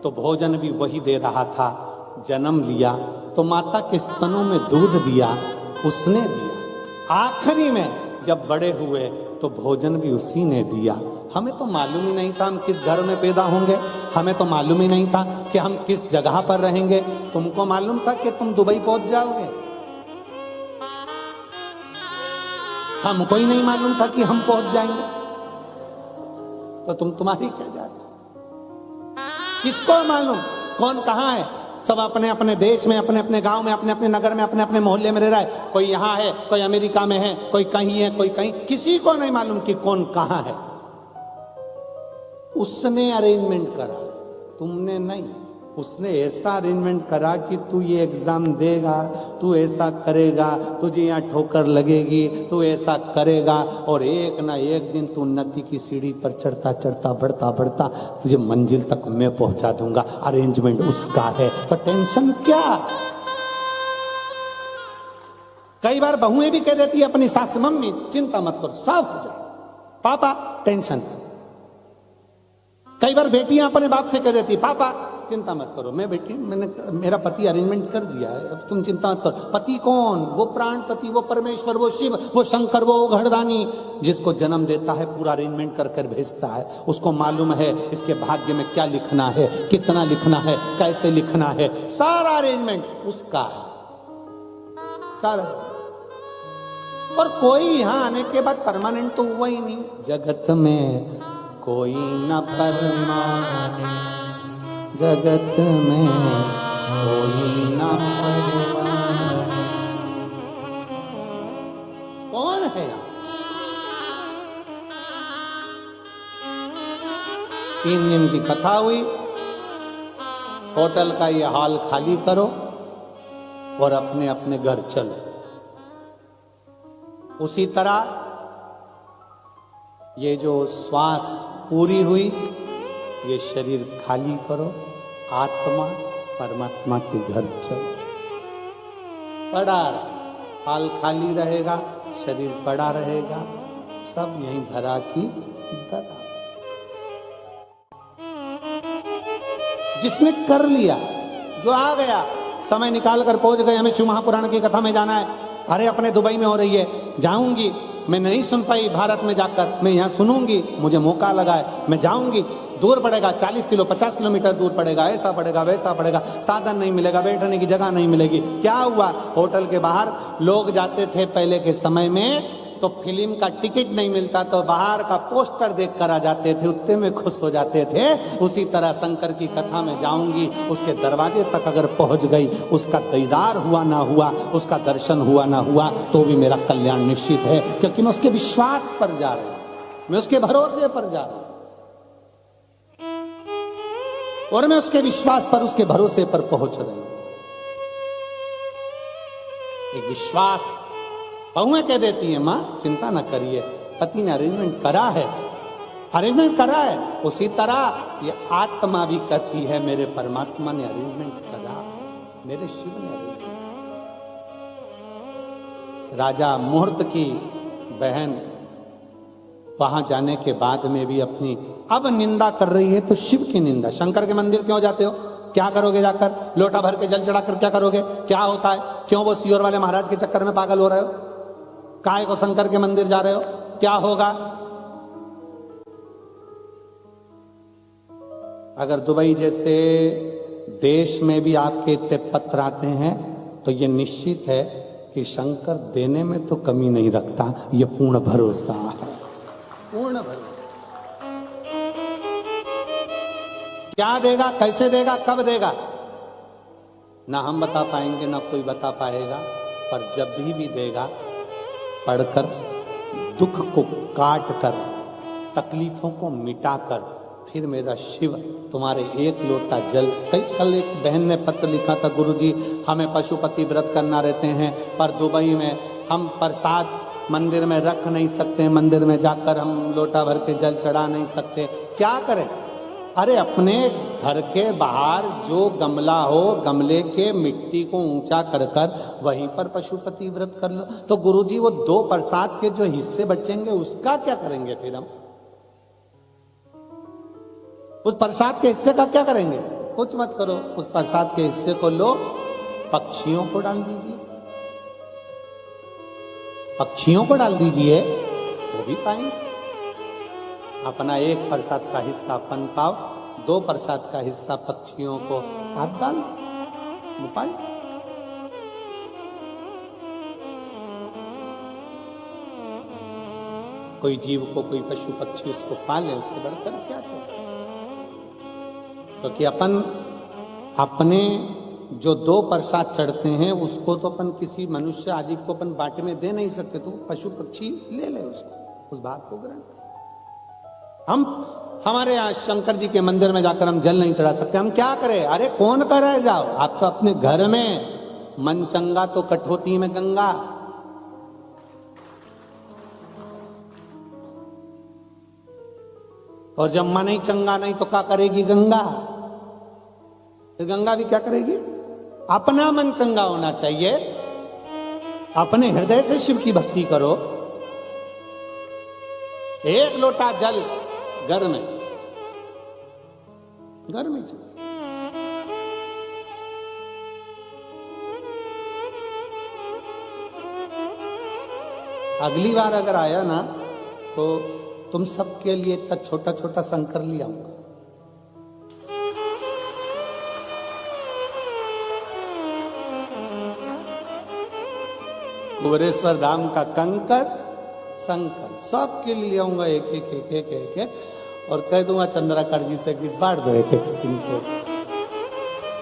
तो भोजन भी वही दे रहा था। जन्म लिया तो माता के स्तनों में दूध दिया, उसने दिया। आखिरी में जब बड़े हुए तो भोजन भी उसी ने दिया। हमें तो मालूम ही नहीं था हम किस घर में पैदा होंगे, हमें तो मालूम ही नहीं था कि हम किस जगह पर रहेंगे। तुमको मालूम था कि तुम दुबई पहुंच जाओगे? हमको ही नहीं मालूम था कि हम पहुंच जाएंगे। तो तुम्हारी क्या जात? किसको मालूम कौन कहां है? सब अपने अपने देश में, अपने अपने गांव में, अपने अपने नगर में, अपने अपने मोहल्ले में रह रहा है। कोई यहां है, कोई अमेरिका में है, कोई कहीं है, कोई कहीं। किसी को नहीं मालूम कि कौन कहां है। उसने अरेंजमेंट करा, तुमने नहीं। उसने ऐसा अरेंजमेंट करा कि तू ये एग्जाम देगा, तू ऐसा करेगा, तुझे यहाँ ठोकर लगेगी, तू ऐसा करेगा, और एक ना एक दिन तू उन्नति की सीढ़ी पर चढ़ता चढ़ता बढ़ता बढ़ता तुझे मंजिल तक मैं पहुंचा दूंगा। अरेंजमेंट उसका है तो टेंशन क्या। कई बार बहुएं भी कह देती है अपनी सास, मम्मी चिंता मत करो सब हो जाए, पापा टेंशन। कई बार बेटियां अपने बाप से कह देती, पापा चिंता मत करो, मैंने मेरा पति अरेंजमेंट कर दिया है, अब तुम चिंता मत करो। पति कौन? वो प्राण पति, वो परमेश्वर, वो शिव, वो शंकर, वो घड़दानी, जिसको जन्म देता है पूरा अरेंजमेंट कर कर भेजता है। उसको मालूम है इसके भाग्य में क्या लिखना है, कितना लिखना है, कैसे लिखना है, सारा अरेंजमेंट उसका है सारा। और कोई यहां आने के बाद परमानेंट तो हुआ ही नहीं। जगत में कोई न परमानेंट, जगत में कोई न परमानेंट। कौन है? 3 दिन की कथा हुई। होटल का ये हॉल खाली करो और अपने अपने घर चलो। उसी तरह ये जो श्वास पूरी हुई, ये शरीर खाली करो, आत्मा परमात्मा के घर चलो। पड़ा हाल खाली रहेगा, शरीर पड़ा रहेगा, सब यहीं धरा की धरा। जिसने कर लिया, जो आ गया, समय निकाल कर पहुंच गए, हमें शिव महापुराण की कथा में जाना है। अरे अपने दुबई में हो रही है, जाऊंगी, मैं नहीं सुन पाई भारत में जाकर, मैं यहाँ सुनूंगी, मुझे मौका लगा है, मैं जाऊंगी। दूर पड़ेगा, 40 किलो 50 किलोमीटर दूर पड़ेगा, ऐसा पड़ेगा वैसा पड़ेगा, साधन नहीं मिलेगा, बैठने की जगह नहीं मिलेगी। क्या हुआ? होटल के बाहर लोग जाते थे पहले के समय में तो फिल्म का टिकट नहीं मिलता तो बाहर का पोस्टर देख कर आ जाते थे, उतने में खुश हो जाते थे। उसी तरह शंकर की कथा में जाऊंगी, उसके दरवाजे तक अगर पहुंच गई, उसका दीदार हुआ ना हुआ, उसका दर्शन हुआ ना हुआ, तो भी मेरा कल्याण निश्चित है, क्योंकि मैं उसके विश्वास पर जा रहा हूं, मैं उसके भरोसे पर जा रहा हूं, और मैं उसके विश्वास पर, उसके भरोसे पर पहुंच रही हूं। एक विश्वास बहुएं कह देती है, मां चिंता ना करिए, पति ने अरेंजमेंट करा है, अरेंजमेंट करा है। उसी तरह ये आत्मा भी कहती है, मेरे परमात्मा ने अरेंजमेंट करा, मेरे शिव ने अरेंजमेंट। राजा मुहूर्त की बहन वहां जाने के बाद में भी अपनी अब निंदा कर रही है, तो शिव की निंदा। शंकर के मंदिर क्यों जाते हो, क्या करोगे जाकर, लोटा भर के जल चढ़ाकर क्या करोगे, क्या होता है, क्यों वो सियोर वाले महाराज के चक्कर में पागल हो रहे हो, काहे को शंकर के मंदिर जा रहे हो, क्या होगा। अगर दुबई जैसे देश में भी आपके इतने पत्र आते हैं, तो ये निश्चित है कि शंकर देने में तो कमी नहीं रखता, ये पूर्ण भरोसा है, पूर्ण भरोसा। क्या देगा, कैसे देगा, कब देगा, ना हम बता पाएंगे, ना कोई बता पाएगा, पर जब भी देगा, पढ़कर, दुख को काट कर, तकलीफों को मिटाकर, फिर मेरा शिव तुम्हारे एक लोटा जल। कल एक बहन ने पत्र लिखा था, गुरुजी हमें पशुपति व्रत करना रहते हैं, पर दुबई में हम प्रसाद मंदिर में रख नहीं सकते, मंदिर में जाकर हम लोटा भर के जल चढ़ा नहीं सकते, क्या करें। अरे अपने घर के बाहर जो गमला हो, गमले के मिट्टी को ऊंचा कर कर वहीं पर पशुपति व्रत कर लो। तो गुरुजी वो 2 प्रसाद के जो हिस्से बचेंगे उसका क्या करेंगे, फिर हम उस प्रसाद के हिस्से का क्या करेंगे, कुछ मत करो, उस प्रसाद के हिस्से को लो, पक्षियों को डाल दीजिए, पक्षियों को डाल दीजिए, वो भी पाएंगे। अपना एक प्रसाद का हिस्सा अपन पाओ, 2 प्रसाद का हिस्सा पक्षियों को आप डाल दो, पाए। कोई जीव को, कोई पशु पक्षी उसको पाले, उससे बढ़कर क्या चाहिए। क्योंकि अपन अपने जो 2 प्रसाद चढ़ते हैं उसको तो अपन किसी मनुष्य आदि को अपन बांट में दे नहीं सकते, तो पशु पक्षी ले ले उसको, उस बात को ग्रहण कर। हम हमारे यहाँ शंकर जी के मंदिर में जाकर हम जल नहीं चढ़ा सकते, हम क्या करें। अरे कौन करे, जाओ आप तो अपने घर में, मन चंगा तो कठौती में गंगा। और जब मन ही चंगा नहीं तो क्या करेगी गंगा, फिर गंगा भी क्या करेगी। अपना मन चंगा होना चाहिए, अपने हृदय से शिव की भक्ति करो। एक लोटा जल घर में चल। अगली बार अगर आया ना तो तुम सबके लिए इतना छोटा छोटा शंकर ले आऊंगा। कुबेरेश्वर धाम का कंकर शंकर सबके लिए आऊंगा, एक एक एक एक एक एक, और कह दूंगा चंद्राकर जी से कि बांट दो एक एक दिन को।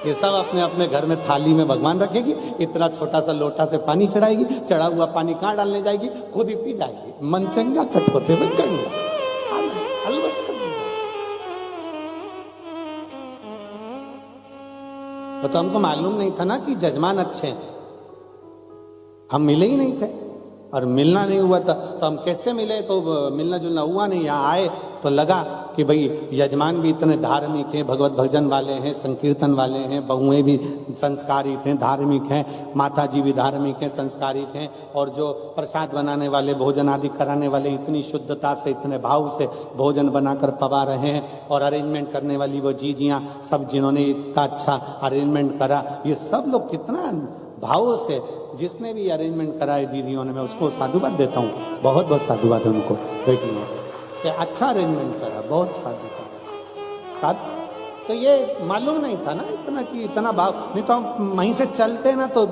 ये सब अपने अपने घर में थाली में भगवान रखेगी, इतना छोटा सा लोटा से पानी चढ़ाएगी, चढ़ा हुआ पानी कहाँ डालने जाएगी, खुद ही पी जाएगी। मन चंगा कठौते में गंगा, अलबस तो हमको मालूम नहीं था ना कि जजमान अच्छे हैं, हम मिले ही नहीं थे, और मिलना नहीं हुआ था तो हम कैसे मिले, तो मिलना जुलना हुआ नहीं। यहाँ आए तो लगा कि भाई यजमान भी इतने धार्मिक हैं, भगवत भजन वाले हैं, संकीर्तन वाले हैं, बहुएं भी संस्कारित हैं, धार्मिक हैं, माता जी भी धार्मिक हैं, संस्कारित हैं, और जो प्रसाद बनाने वाले, भोजन आदि कराने वाले इतनी शुद्धता से, इतने भाव से भोजन बनाकर पवा रहे हैं, और अरेंजमेंट करने वाली वो जीजियाँ सब, जिन्होंने इतना अच्छा अरेंजमेंट करा, ये सब लोग कितना भाव से, जिसने भी अरेंजमेंट कराए दीदियों ने, मैं उसको साधुवाद देता हूँ, बहुत बहुत साधुवाद उनको, बेटियों को, अच्छा अरेंजमेंट करा, बहुत साधु। तो ये मालूम नहीं था ना इतना कि इतना भाव, नहीं तो हम वहीं से चलते ना तो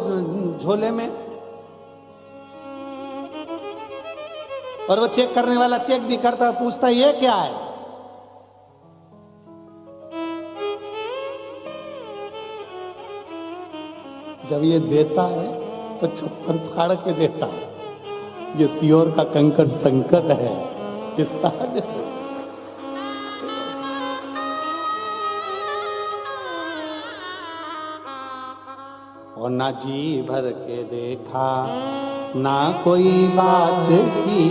झोले में और वो चेक करने वाला चेक भी करता है, पूछता है ये क्या है। जब ये देता है तो छप्पर फाड़ के देता है। ये सियोर का कंकड़ शंकर है, ये साज है। और ना जी भर के देखा, ना कोई बात की,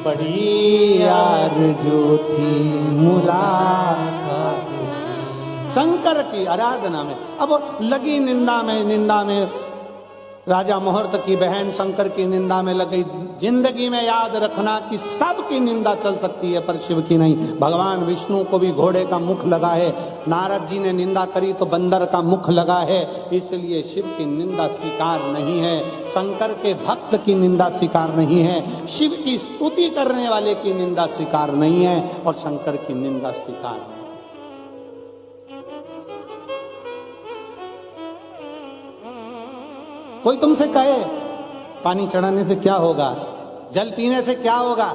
बड़ी आरज़ू थी मुलाकात की। शंकर की आराधना में अब लगी निंदा में राजा मुहूर्त की बहन शंकर की निंदा में लग गई। जिंदगी में याद रखना कि सबकी निंदा चल सकती है पर शिव की नहीं। भगवान विष्णु को भी घोड़े का मुख लगा है, नारद जी ने निंदा करी तो बंदर का मुख लगा है, इसलिए शिव की निंदा स्वीकार नहीं है। शंकर के भक्त की निंदा स्वीकार नहीं है, शिव की स्तुति करने वाले की निंदा स्वीकार नहीं है, और शंकर की निंदा स्वीकार नहीं। कोई तुमसे कहे पानी चढ़ाने से क्या होगा, जल पीने से क्या होगा,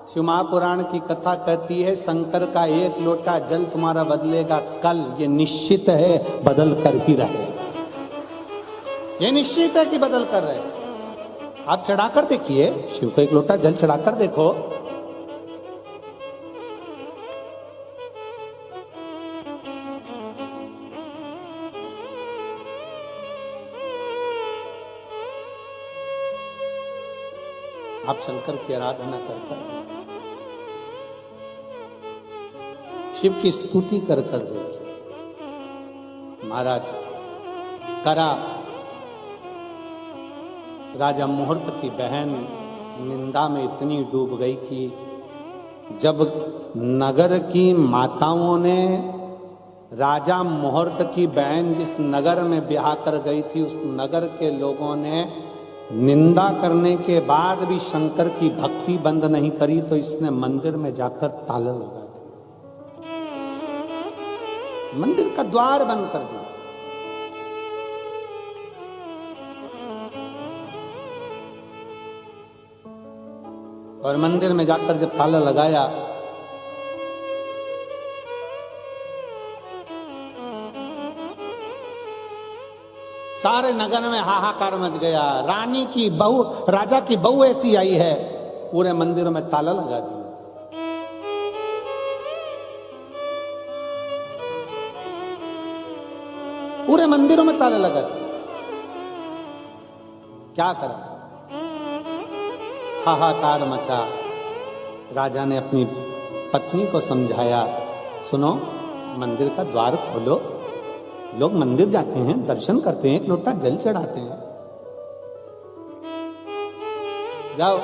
शिव महापुराण की कथा कहती है शंकर का एक लोटा जल तुम्हारा बदलेगा कल, ये निश्चित है बदल कर ही रहेगा। ये निश्चित है कि बदल कर रहे। आप चढ़ाकर देखिए, शिव को एक लोटा जल चढ़ाकर देखो, आप शंकर की आराधना कर शिव की स्तुति कर देखिए। महाराज करा राजा मुहूर्त की बहन निंदा में इतनी डूब गई कि जब नगर की माताओं ने राजा मुहूर्त की बहन जिस नगर में ब्याह कर गई थी, उस नगर के लोगों ने निंदा करने के बाद भी शंकर की भक्ति बंद नहीं करी, तो इसने मंदिर में जाकर ताला लगा दिया, मंदिर का द्वार बंद कर दिया। और मंदिर में जाकर जब ताला लगाया सारे नगर में हाहाकार मच गया। रानी की बहू, राजा की बहू ऐसी आई है, पूरे मंदिर में ताला लगा दिया। पूरे मंदिरों में ताला लगा दिया। क्या करा, हाहाकार मचा। राजा ने अपनी पत्नी को समझाया, सुनो मंदिर का द्वार खोलो, लोग मंदिर जाते हैं, दर्शन करते हैं, एक लोटा जल चढ़ाते हैं, जाओ।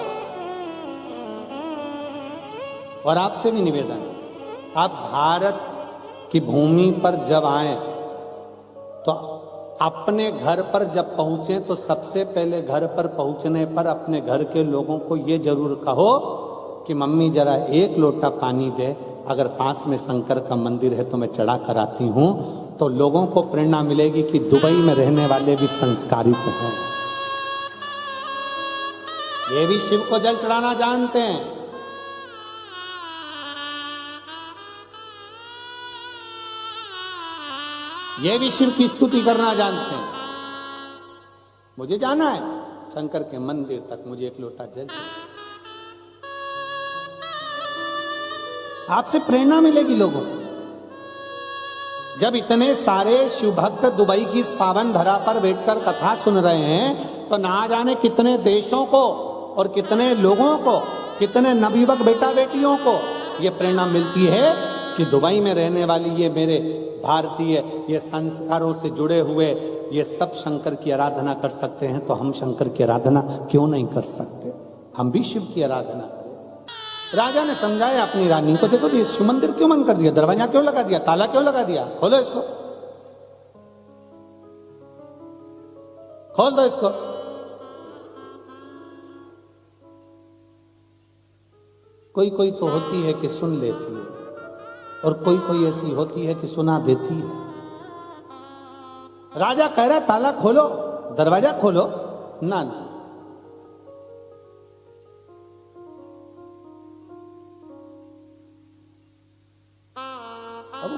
और आपसे भी निवेदन, आप भारत की भूमि पर जब आए तो अपने घर पर जब पहुंचे तो सबसे पहले घर पर पहुंचने पर अपने घर के लोगों को ये जरूर कहो कि मम्मी जरा एक लोटा पानी दे, अगर पास में शंकर का मंदिर है तो मैं चढ़ा कर आती हूं। तो लोगों को प्रेरणा मिलेगी कि दुबई में रहने वाले भी संस्कारित हैं, ये भी शिव को जल चढ़ाना जानते हैं। ये भी शिव की स्तुति करना जानते हैं। मुझे जाना है शंकर के मंदिर तक, मुझे एक लोटा जल चाहिए। आपसे प्रेरणा मिलेगी लोगों को। जब इतने सारे शिव भक्त दुबई की इस पावन धरा पर बैठकर कथा सुन रहे हैं, तो ना जाने कितने देशों को और कितने लोगों को, कितने नवयुवक बेटा बेटियों को ये प्रेरणा मिलती है कि दुबई में रहने वाली ये मेरे भारतीय, ये संस्कारों से जुड़े हुए, ये सब शंकर की आराधना कर सकते हैं, तो हम शंकर की आराधना क्यों नहीं कर सकते? हम भी शिव की आराधना करें। राजा ने समझाया अपनी रानी को, देखो ये शिव मंदिर क्यों बंद कर दिया, दरवाजा क्यों लगा दिया, ताला क्यों लगा दिया, खोलो इसको, खोल दो इसको। कोई कोई तो होती है कि सुन लेती है, और कोई कोई ऐसी होती है कि सुना देती है। राजा कह रहा ताला खोलो, दरवाजा खोलो, ना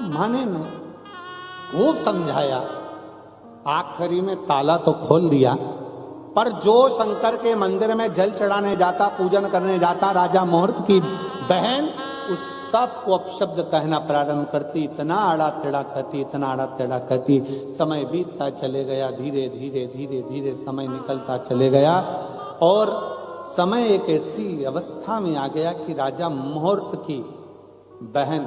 माने नहीं, खूब समझाया, आखिरी में ताला तो खोल दिया, पर जो शंकर के मंदिर में जल चढ़ाने जाता, पूजन करने जाता, राजा मुहूर्त की बहन उस सबको अपशब्द कहना प्रारंभ करती, इतना आड़ा टेढ़ा कहती, इतना आड़ा टेढ़ा कहती। समय बीतता चले गया, धीरे धीरे धीरे धीरे समय निकलता चले गया और समय एक ऐसी अवस्था में आ गया कि राजा मुहूर्त की बहन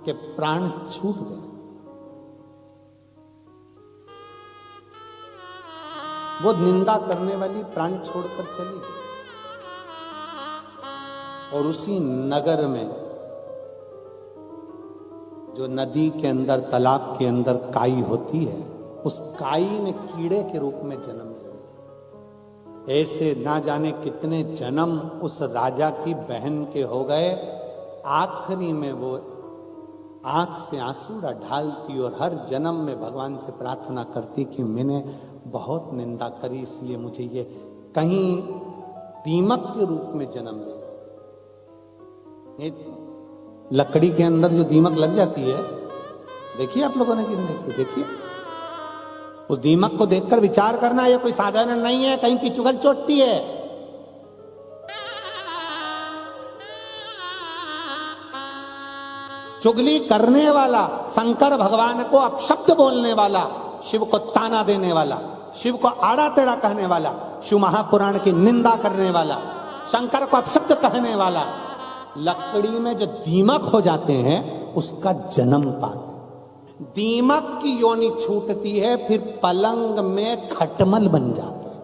के प्राण छूट गए। वो निंदा करने वाली प्राण छोड़कर चली गई और उसी नगर में, जो नदी के अंदर, तालाब के अंदर काई होती है, उस काई में कीड़े के रूप में जन्म लिया। ऐसे ना जाने कितने जन्म उस राजा की बहन के हो गए। आखिरी में वो आंख से आंसू ढालती और हर जन्म में भगवान से प्रार्थना करती कि मैंने बहुत निंदा करी, इसलिए मुझे ये कहीं दीमक के रूप में जन्म ले। लकड़ी के अंदर जो दीमक लग जाती है, देखिए आप लोगों ने कि देखिए, देखिए उस दीमक को देखकर विचार करना, ये कोई साधारण नहीं है, कहीं की चुगल चोटती है। चुगली करने वाला, शंकर भगवान को अपशब्द बोलने वाला, शिव को ताना देने वाला, शिव को आड़ा टेढ़ा कहने वाला, शिव महापुराण की निंदा करने वाला, शंकर को अपशब्द कहने वाला, लकड़ी में जो दीमक हो जाते हैं उसका जन्म पाते। दीमक की योनि छूटती है, फिर पलंग में खटमल बन जाते हैं।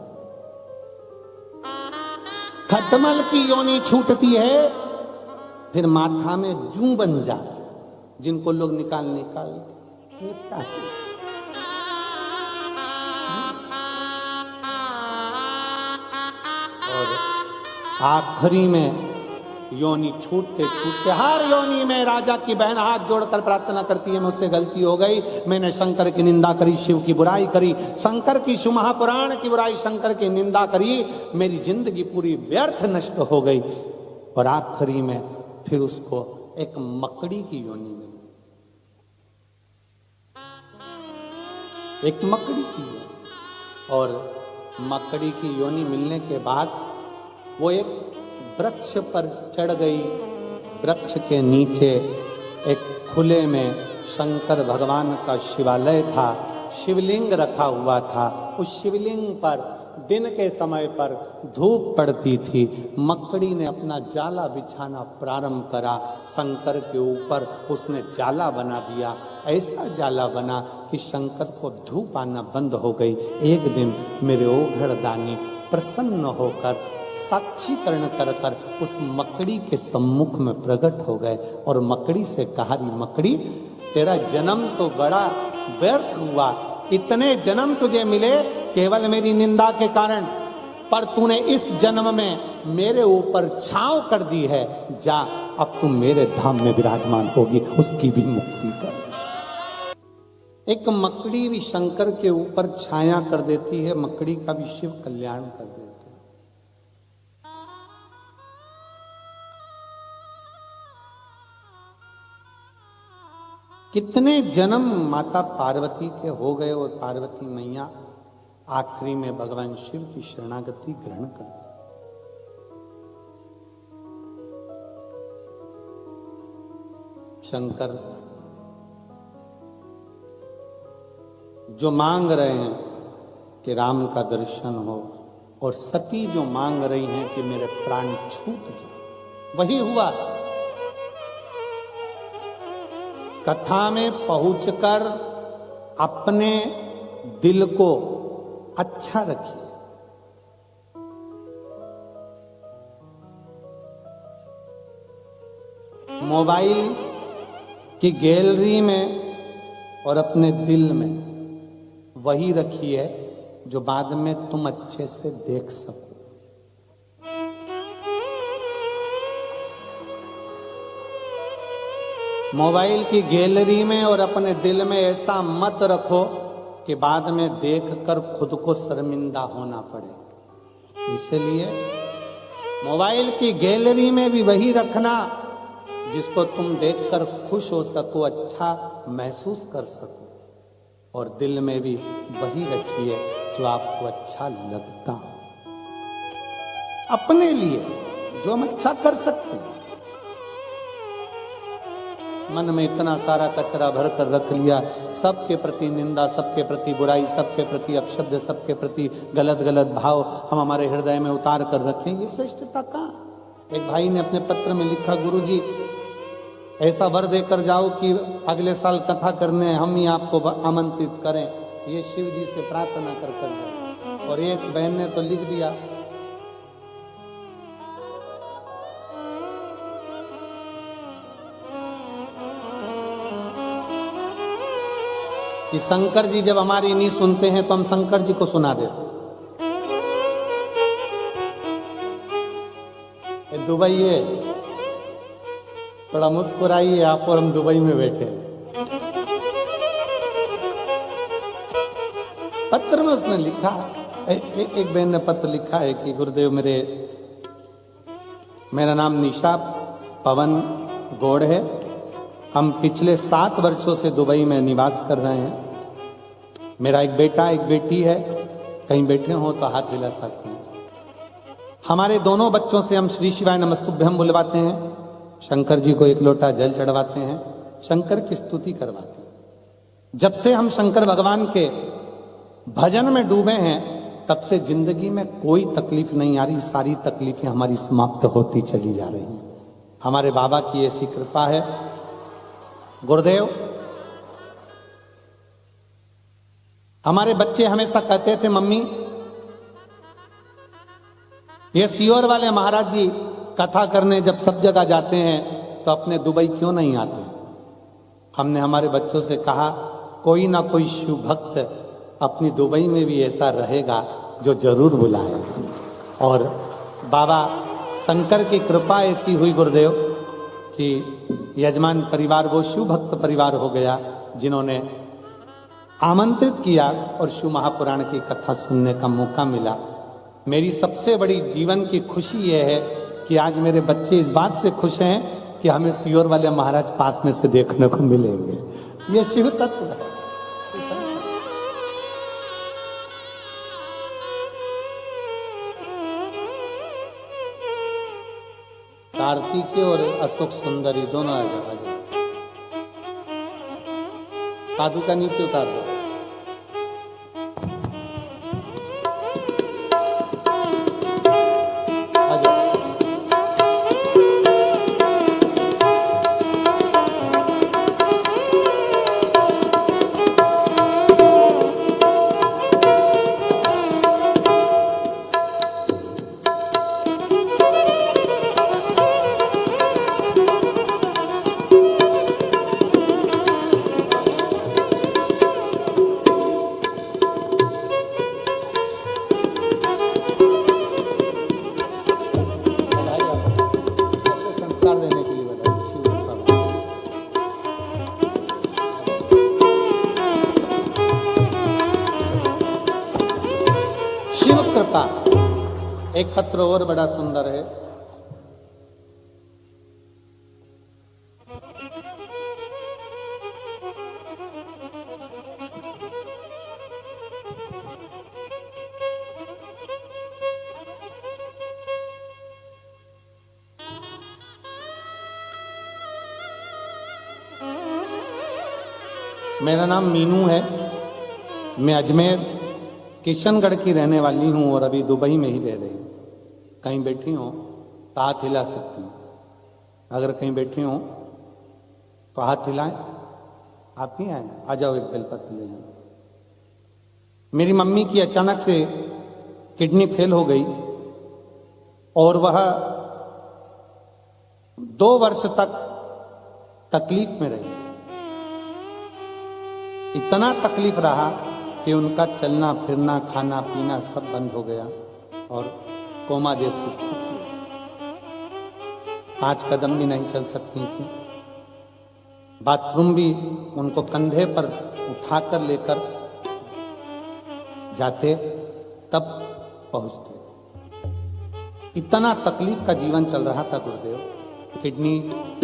खटमल की योनि छूटती है, फिर माथा में जू बन जाते, जिनको लोग निकाल के निपटाते। और आखिरी में योनि छूटते छूटते, हर योनि में राजा की बहन हाथ जोड़कर प्रार्थना करती है, मुझसे गलती हो गई, मैंने शंकर की निंदा करी, शिव की बुराई करी, शंकर की, शिव महापुराण की बुराई, शंकर की निंदा करी, मेरी जिंदगी पूरी व्यर्थ नष्ट हो गई। और आखिरी में फिर उसको एक मकड़ी की योनि मिली, एक मकड़ी की योनि। और मकड़ी की योनि मिलने के बाद वो एक वृक्ष पर चढ़ गई। वृक्ष के नीचे एक खुले में शंकर भगवान का शिवालय था, शिवलिंग रखा हुआ था। उस शिवलिंग पर दिन के समय पर धूप पड़ती थी। मकड़ी ने अपना जाला बिछाना प्रारंभ करा, शंकर के ऊपर उसने जाला बना दिया। ऐसा जाला बना कि शंकर को धूप आना बंद हो गई। एक दिन मेरे ओघड़दानी प्रसन्न होकर साक्षीकरण कर कर उस मकड़ी के सम्मुख में प्रकट हो गए और मकड़ी से कहा, मकड़ी तेरा जन्म तो बड़ा व्यर्थ हुआ, इतने जन्म तुझे मिले केवल मेरी निंदा के कारण, पर तूने इस जन्म में मेरे ऊपर छांव कर दी है, जा अब तुम मेरे धाम में विराजमान होगी, उसकी भी मुक्ति कर। एक मकड़ी भी शंकर के ऊपर छाया कर देती है, मकड़ी का भी शिव कल्याण कर देती है। कितने जन्म माता पार्वती के हो गए और पार्वती मैया आखिरी में भगवान शिव की शरणागति ग्रहण कर दी। शंकर जो मांग रहे हैं कि राम का दर्शन हो, और सती जो मांग रही हैं कि मेरे प्राण छूट जाए, वही हुआ। कथा में पहुंचकर अपने दिल को अच्छा रखिए। मोबाइल की गैलरी में और अपने दिल में वही रखिए जो बाद में तुम अच्छे से देख सको। मोबाइल की गैलरी में और अपने दिल में ऐसा मत रखो कि बाद में देखकर खुद को शर्मिंदा होना पड़े। इसलिए मोबाइल की गैलरी में भी वही रखना जिसको तुम देखकर खुश हो सको, अच्छा महसूस कर सको, और दिल में भी वही रखिए जो आपको अच्छा लगता हो। अपने लिए जो हम अच्छा कर सकते हैं। मन में इतना सारा कचरा भर कर रख लिया, सबके प्रति निंदा, सबके प्रति बुराई, सबके प्रति अपशब्द, सबके प्रति गलत गलत भाव हम हमारे हृदय में उतार कर रखें, ये श्रेष्ठता कहाँ? एक भाई ने अपने पत्र में लिखा, गुरुजी ऐसा वर देकर जाओ कि अगले साल कथा करने हम ही आपको आमंत्रित करें, ये शिव जी से प्रार्थना कर जाए। और एक बहन ने तो लिख दिया, कि शंकर जी जब हमारी नहीं सुनते हैं तो हम शंकर जी को सुना देते। दुबई है, थोड़ा मुस्कुराइए आप, और हम दुबई में बैठे। पत्र में उसने लिखा, एक बहन ने पत्र लिखा है कि गुरुदेव मेरा नाम निशा पवन गौड़ है, हम पिछले 7 वर्षों से दुबई में निवास कर रहे हैं। मेरा एक बेटा एक बेटी है, कहीं बैठे हो तो हाथ हिला सकते हैं। हमारे दोनों बच्चों से हम श्री शिवाय नमस्तुभ्यम बुलवाते हैं, शंकर जी को एक लोटा जल चढ़वाते हैं, शंकर की स्तुति करवाते हैं। जब से हम शंकर भगवान के भजन में डूबे हैं, तब से जिंदगी में कोई तकलीफ नहीं आ रही, सारी तकलीफें हमारी समाप्त होती चली जा रही हैं। हमारे बाबा की ऐसी कृपा है। गुरुदेव, हमारे बच्चे हमेशा कहते थे, मम्मी ये सियोर वाले महाराज जी कथा करने जब सब जगह जाते हैं तो अपने दुबई क्यों नहीं आते? हमने हमारे बच्चों से कहा, कोई ना कोई शिव भक्त अपनी दुबई में भी ऐसा रहेगा जो जरूर बुलाए। और बाबा शंकर की कृपा ऐसी हुई गुरुदेव कि यजमान परिवार वो शिव भक्त परिवार हो गया, जिन्होंने आमंत्रित किया और शिव महापुराण की कथा सुनने का मौका मिला। मेरी सबसे बड़ी जीवन की खुशी यह है कि आज मेरे बच्चे इस बात से खुश हैं कि हमें सियोर वाले महाराज पास में से देखने को मिलेंगे। ये शिव तत्व है। कार्तिकेय और अशोक सुंदरी दोनों आ जाओ, पादुका नीचे उतार दो। एक पत्र और बड़ा सुंदर है। मेरा नाम मीनू है, मैं अजमेर किशनगढ़ की रहने वाली हूं और अभी दुबई में ही रह रही हूं। कहीं बैठी हो तो हाथ हिला सकती हूँ, अगर कहीं बैठी हो तो हाथ हिलाएं। आप ही आए, आ जाओ, एक बेलपत्र ले जाओ। मेरी मम्मी की अचानक से किडनी फेल हो गई और वह 2 वर्ष तक तकलीफ में रही। इतना तकलीफ रहा कि उनका चलना फिरना खाना पीना सब बंद हो गया और कोमा जैसी स्थिति, 5 कदम भी नहीं चल सकती थी। बाथरूम भी उनको कंधे पर उठाकर लेकर जाते तब पहुंचते। इतना तकलीफ का जीवन चल रहा था गुरुदेव। किडनी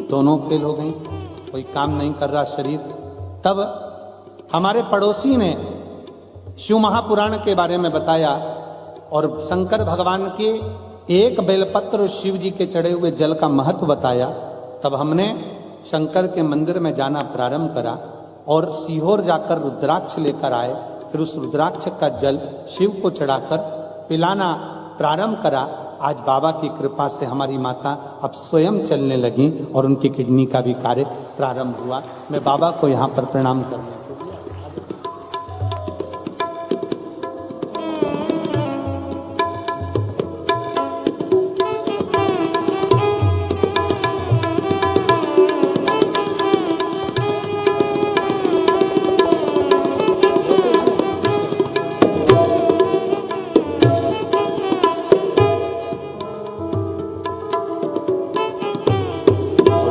दोनों फेल हो गई, कोई काम नहीं कर रहा शरीर। तब हमारे पड़ोसी ने शिव महापुराण के बारे में बताया और शंकर भगवान के एक बेलपत्र शिव जी के चढ़े हुए जल का महत्व बताया। तब हमने शंकर के मंदिर में जाना प्रारंभ करा और सीहोर जाकर रुद्राक्ष लेकर आए। फिर उस रुद्राक्ष का जल शिव को चढ़ाकर पिलाना प्रारंभ करा। आज बाबा की कृपा से हमारी माता अब स्वयं चलने लगी और उनकी किडनी का भी कार्य प्रारंभ हुआ। मैं बाबा को यहाँ पर प्रणाम करने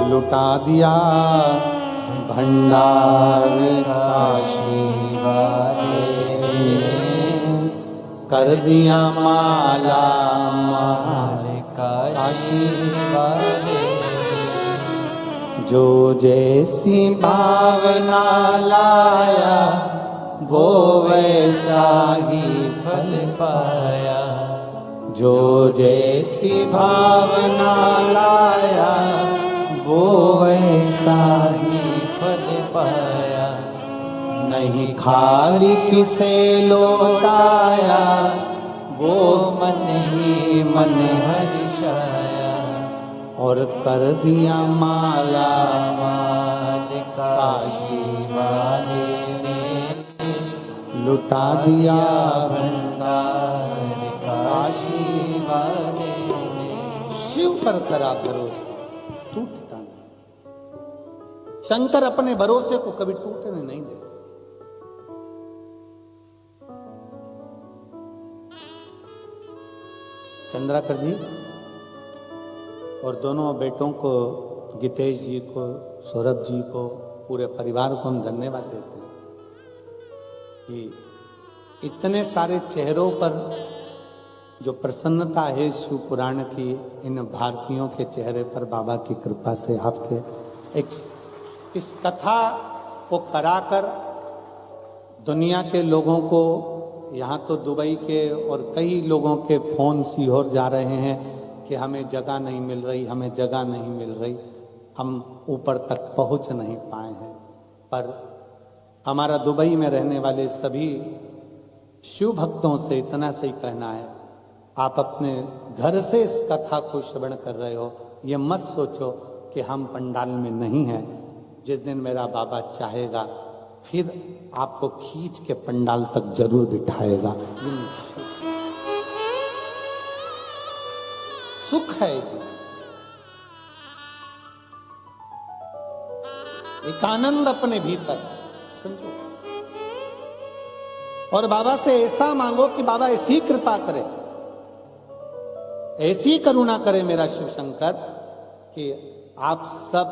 लुटा दिया भंडार काशी वाले, कर दिया माला माल काशी वाले। जो जैसी भावना लाया वो वैसा ही फल पाया। जो जैसी भावना लाया वो वैसा ही फल पाया। नहीं खाली किसे लौटाया वो मन ही मन हर्षाया। और कर दिया माला माल काशी वाले ने, लुटा दिया भंडार काशी वाले ने। शिव पर करा भरोसा, टूटता नहीं। शंकर अपने भरोसे को कभी टूटने नहीं देते। चंद्राकर जी और दोनों बेटों को, गीतेश जी को, सौरभ जी को, पूरे परिवार को हम धन्यवाद देते हैं कि इतने सारे चेहरों पर जो प्रसन्नता है शिव पुराण की, इन भारतीयों के चेहरे पर बाबा की कृपा से आपके इस कथा को कराकर दुनिया के लोगों को, यहाँ तो दुबई के और कई लोगों के फोन सीहोर जा रहे हैं कि हमें जगह नहीं मिल रही, हमें जगह नहीं मिल रही, हम ऊपर तक पहुँच नहीं पाए हैं। पर हमारा दुबई में रहने वाले सभी शिव भक्तों से इतना सही कहना है, आप अपने घर से इस कथा को श्रवण कर रहे हो, ये मत सोचो कि हम पंडाल में नहीं हैं। जिस दिन मेरा बाबा चाहेगा फिर आपको खींच के पंडाल तक जरूर बिठाएगा। सुख है जी, एक आनंद अपने भीतर समझो। और बाबा से ऐसा मांगो कि बाबा ऐसी कृपा करे, ऐसी करुणा करे मेरा शिव शंकर कि आप सब